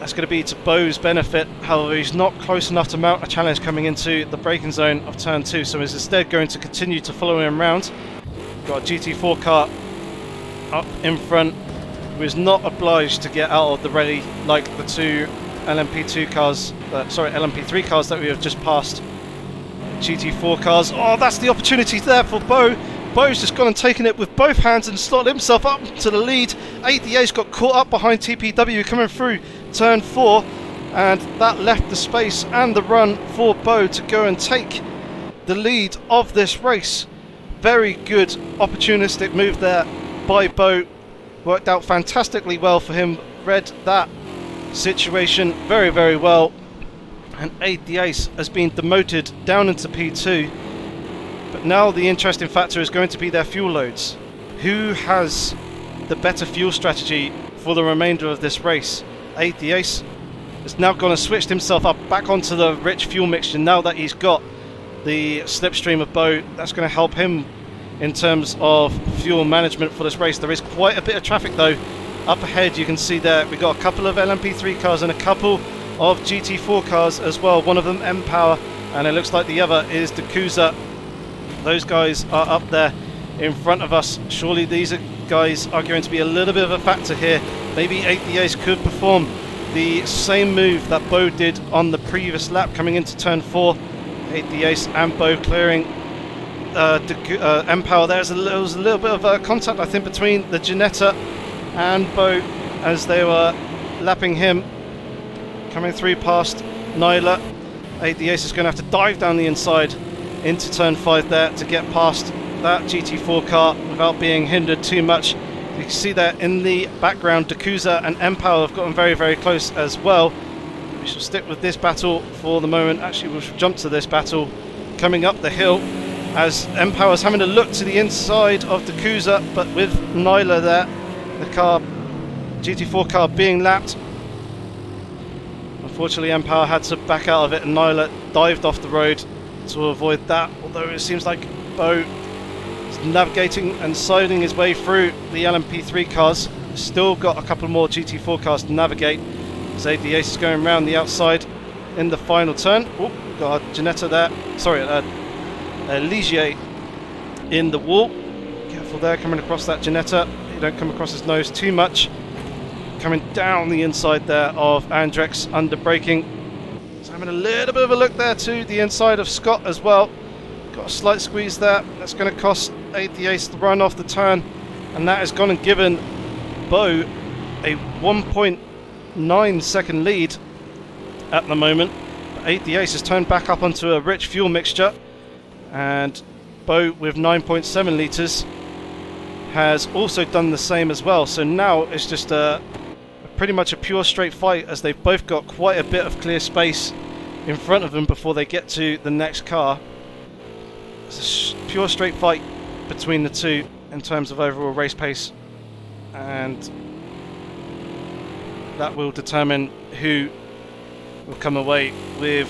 that's going to be to Bo's benefit. However, he's not close enough to mount a challenge coming into the braking zone of turn 2, so he's instead going to continue to follow him around. Got a GT4 car up in front who is not obliged to get out of the rally like the two LMP3 cars that we have just passed. GT4 cars. Oh, that's the opportunity there for Bo. Bo's just gone and taken it with both hands and slotted himself up to the lead. Aid the Ace got caught up behind TPW coming through turn 4, and that left the space and the run for Bo to go and take the lead of this race. Very good opportunistic move there by Bo. Worked out fantastically well for him. Read that situation very, very well. And Aid the Ace has been demoted down into P2. But now the interesting factor is going to be their fuel loads. Who has the better fuel strategy for the remainder of this race? Aid the Ace has now gone and switched himself up back onto the rich fuel mixture now that he's got the slipstream of Bo. That's going to help him in terms of fuel management for this race. There is quite a bit of traffic though up ahead. You can see there we've got a couple of LMP3 cars and a couple of GT4 cars as well. One of them M-Power, and it looks like the other is the Coozer. Those guys are up there in front of us. Surely these guys are going to be a little bit of a factor here. Maybe Aid the Ace could perform the same move that Bo did on the previous lap coming into turn 4. Aid the Ace and Bo clearing M-Power. There was a little bit of contact, I think, between the Ginetta and Bo as they were lapping him. Coming through past Neela. Aid the Ace is going to have to dive down the inside into turn 5 there to get past that GT4 car without being hindered too much. You can see that in the background, Coozer and M-Power have gotten very, very close as well. We shall stick with this battle for the moment. Actually, we shall jump to this battle coming up the hill as M-Power's having a look to the inside of the Coozer, but with Neela there, the car, GT4 car being lapped. Unfortunately, M-Power had to back out of it and Neela dived off the road to avoid that, although it seems like Bo is navigating and siding his way through the LMP3 cars. Still got a couple more GT4 cars to navigate. Aid the Ace is going around the outside in the final turn. Oh, got a Ginetta there. Sorry, Ligier in the wall. Careful there, coming across that Ginetta. You don't come across his nose too much. Coming down the inside there of Andrex under braking. So having a little bit of a look there to the inside of Scott as well. Got a slight squeeze there. That's going to cost Aid the Ace the run off the turn, and that has gone and given Bo a 1.9 second lead at the moment. But Aid the Ace has turned back up onto a rich fuel mixture, And Bo with 9.7 litres has also done the same as well. So now it's just pretty much a pure straight fight, as they've both got quite a bit of clear space in front of them before they get to the next car. It's a pure straight fight between the two in terms of overall race pace, and that will determine who will come away with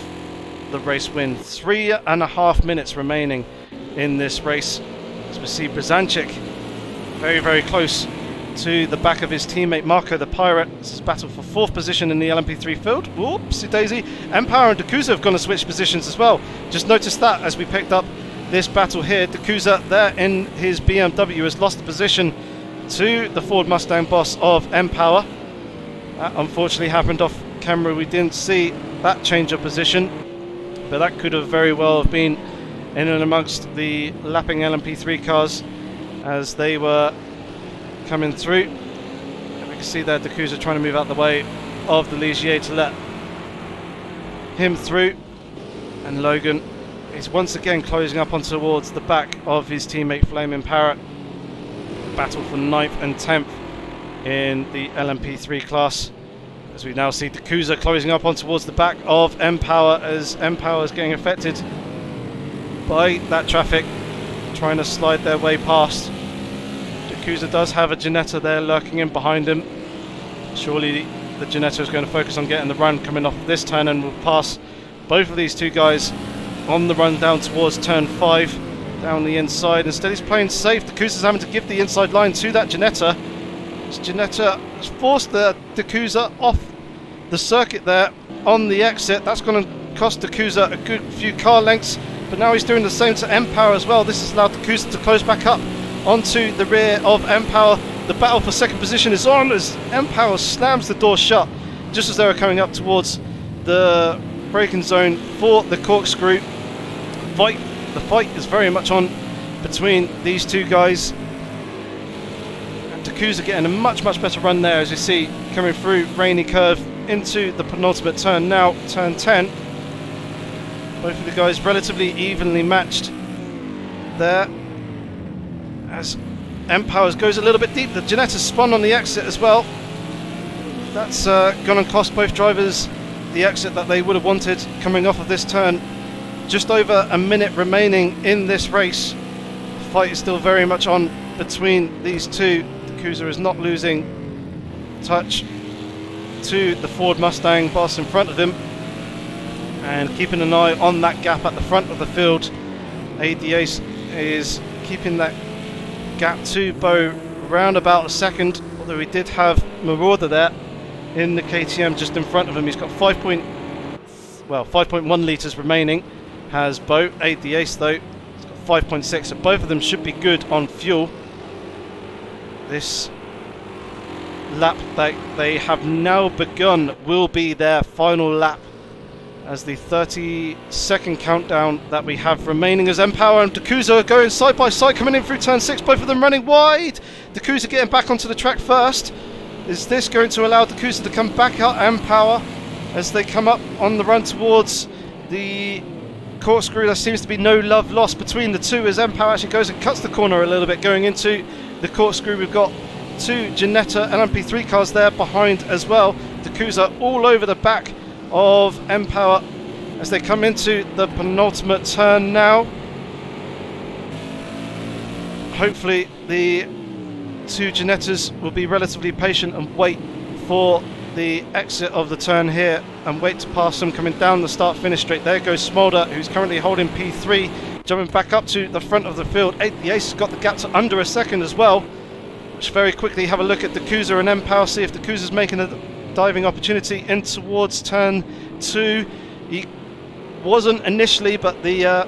the race win. 3.5 minutes remaining in this race, as we see Brzancic very, very close to the back of his teammate Marco the Pirate. This is battle for 4th position in the LMP3 field. Whoopsie daisy. Coozer and Coozer have gone to switch positions as well. Just noticed that as we picked up this battle here. Coozer there in his BMW has lost the position to the Ford Mustang boss of Power. That unfortunately happened off camera. We didn't see that change of position, but that could have very well have been in and amongst the lapping LMP3 cars as they were coming through. And we can see there Coozer trying to move out the way of the Ligier to let him through, and Logan is once again closing up on towards the back of his teammate Flaming Parrot. Battle for 9th and 10th in the LMP3 class, as we now see Coozer closing up on towards the back of Power, as Power is getting affected by that traffic, trying to slide their way past. Coozer does have a Ginetta there lurking in behind him. Surely the Ginetta is going to focus on getting the run coming off this turn, and will pass both of these two guys on the run down towards turn 5 down the inside. Instead he's playing safe. Coozer's having to give the inside line to that Ginetta. Ginetta has forced the Coozer off the circuit there on the exit. That's going to cost Coozer a good few car lengths, but now he's doing the same to Power as well. This has allowed Coozer to close back up onto the rear of Power. The battle for 2nd position is on as Power slams the door shut just as they were coming up towards the braking zone for the Corkscrew. The fight is very much on between these two guys, and Coozer getting a much better run there, as you see coming through Rainy Curve into the penultimate turn now, turn 10. Both of the guys relatively evenly matched there, as Powers goes a little bit deep. The Ginetta spun on the exit as well. That's going to cost both drivers the exit that they would have wanted coming off of this turn. Just over a minute remaining in this race. The fight is still very much on between these two. Coozer is not losing touch to the Ford Mustang boss in front of him, and keeping an eye on that gap at the front of the field. ADACE is keeping that gap to Bo round about a second, although he did have Marauder there in the KTM just in front of him. He's got 5.1 litres remaining, has Bo. ADACE though, he's got 5.6, so both of them should be good on fuel. This lap that they have now begun will be their final lap, as the 30-second countdown that we have remaining, as Power and Coozer going side by side coming in through turn 6, both of them running wide. Coozer getting back onto the track first. Is this going to allow Coozer to come back up Power as they come up on the run towards the Corkscrew? There seems to be no love lost between the two, as Power actually goes and cuts the corner a little bit going into the Corkscrew. We've got two Ginetta LMP3 cars there behind as well. Coozer all over the back of Power as they come into the penultimate turn now. Hopefully the two Ginettas will be relatively patient and wait for the exit of the turn here and wait to pass them coming down the start-finish straight. There goes Smolder, who's currently holding P3, jumping back up to the front of the field. The Ace has got the gap to under a second as well, which very quickly have a look at Coozer and Power, see if Coozer's making a diving opportunity in towards turn 2. He wasn't initially, but the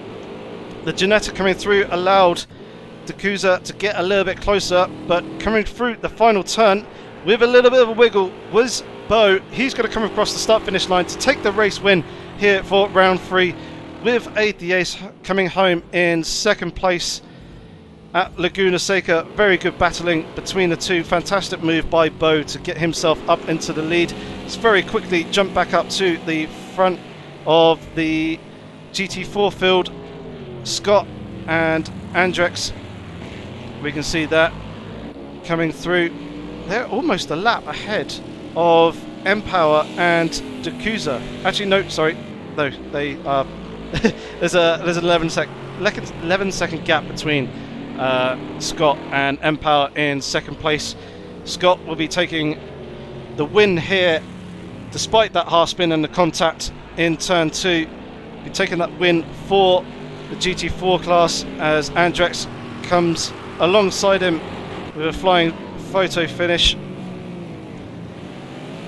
Ginetta coming through allowed Coozer to get a little bit closer, but coming through the final turn with a little bit of a wiggle was Bo. He's going to come across the start-finish line to take the race win here for round 3, with ADACE coming home in 2nd place at Laguna Seca. Very good battling between the two. Fantastic move by Bo to get himself up into the lead. He's very quickly jumped back up to the front of the GT4 field. Scott and Andrex, we can see that coming through. They're almost a lap ahead of Empower and the Coozer. Actually, no, sorry, no, they are. there's an 11-second gap between Scott and Empower in second place. Scott will be taking the win here, despite that half spin and the contact in turn 2. Be taking that win for the GT4 class as Andrex comes alongside him with a flying photo finish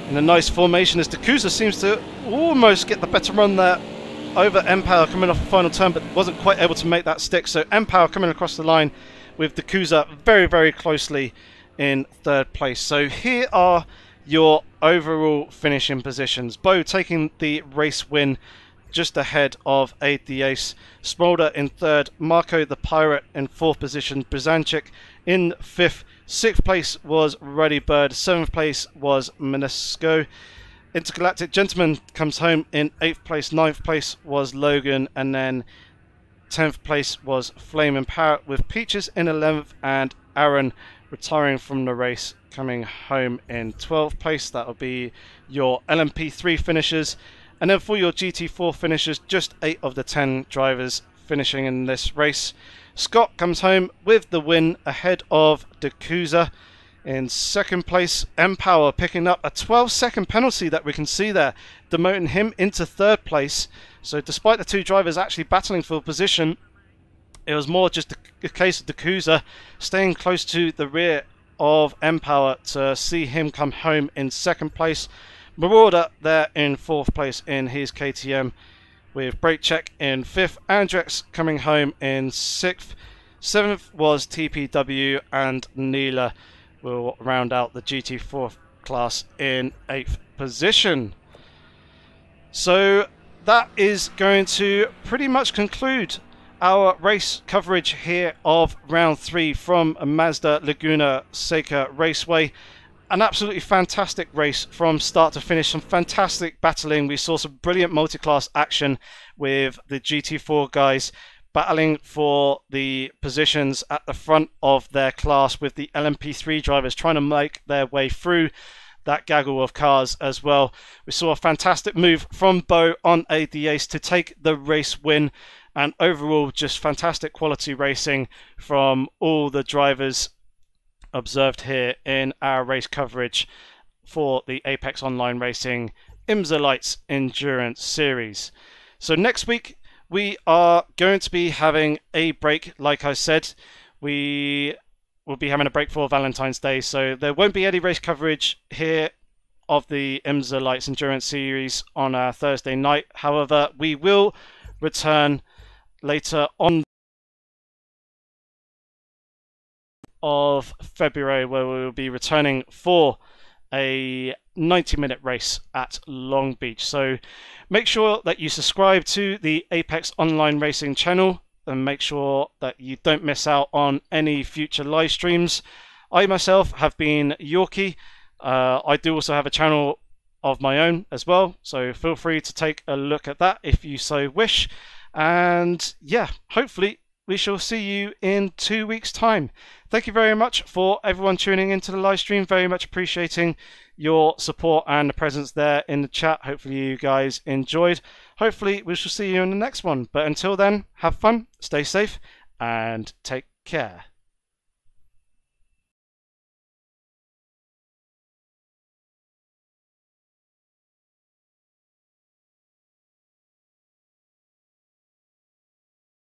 in a nice formation, as the Coozer seems to almost get the better run there over Empower coming off the final turn, but wasn't quite able to make that stick. So Empower coming across the line with the Coozer very, very closely in third place. So here are your overall finishing positions. Bo taking the race win just ahead of Aid the Ace. Smolder in third, Marco the Pirate in fourth position, Brzanczyk in fifth. Sixth place was Ruddy Bird, seventh place was Menesco. Intergalactic Gentleman comes home in 8th place, 9th place was Logan, and then 10th place was Flame and Parrot, with Peaches in 11th and Aaron retiring from the race coming home in 12th place. That will be your LMP3 finishers. And then for your GT4 finishers, just 8 of the 10 drivers finishing in this race. Scott comes home with the win ahead of the Coozer. In second place, Empower picking up a 12-second penalty that we can see there, demoting him into third place. So despite the two drivers actually battling for position, it was more just a case of the Coozer staying close to the rear of Empower to see him come home in second place. Marauder there in fourth place in his KTM, with Brake Check in fifth. Andrex coming home in sixth. Seventh was TPW, and Neela will round out the GT4 class in 8th position. So that is going to pretty much conclude our race coverage here of round 3 from Mazda Laguna Seca Raceway. An absolutely fantastic race from start to finish. Some fantastic battling. We saw some brilliant multi-class action with the GT4 guys battling for the positions at the front of their class, with the LMP3 drivers trying to make their way through that gaggle of cars as well. We saw a fantastic move from Bo on Aid the Ace to take the race win, and overall just fantastic quality racing from all the drivers observed here in our race coverage for the Apex Online Racing IMSA Lights Endurance Series. So next week we are going to be having a break. Like I said, we will be having a break for Valentine's Day, so there won't be any race coverage here of the IMSA Lights Endurance Series on a Thursday night. However, we will return later on of February, where we will be returning for a 90-minute race at Long Beach. So make sure that you subscribe to the Apex Online Racing channel and make sure that you don't miss out on any future live streams. I myself have been Yorkie. I do also have a channel of my own as well, so feel free to take a look at that if you so wish. And yeah, hopefully we shall see you in 2 weeks' time. Thank you very much for everyone tuning into the live stream. Very much appreciating your support and the presence there in the chat. Hopefully you guys enjoyed. Hopefully we shall see you in the next one. But until then, have fun, stay safe, and take care.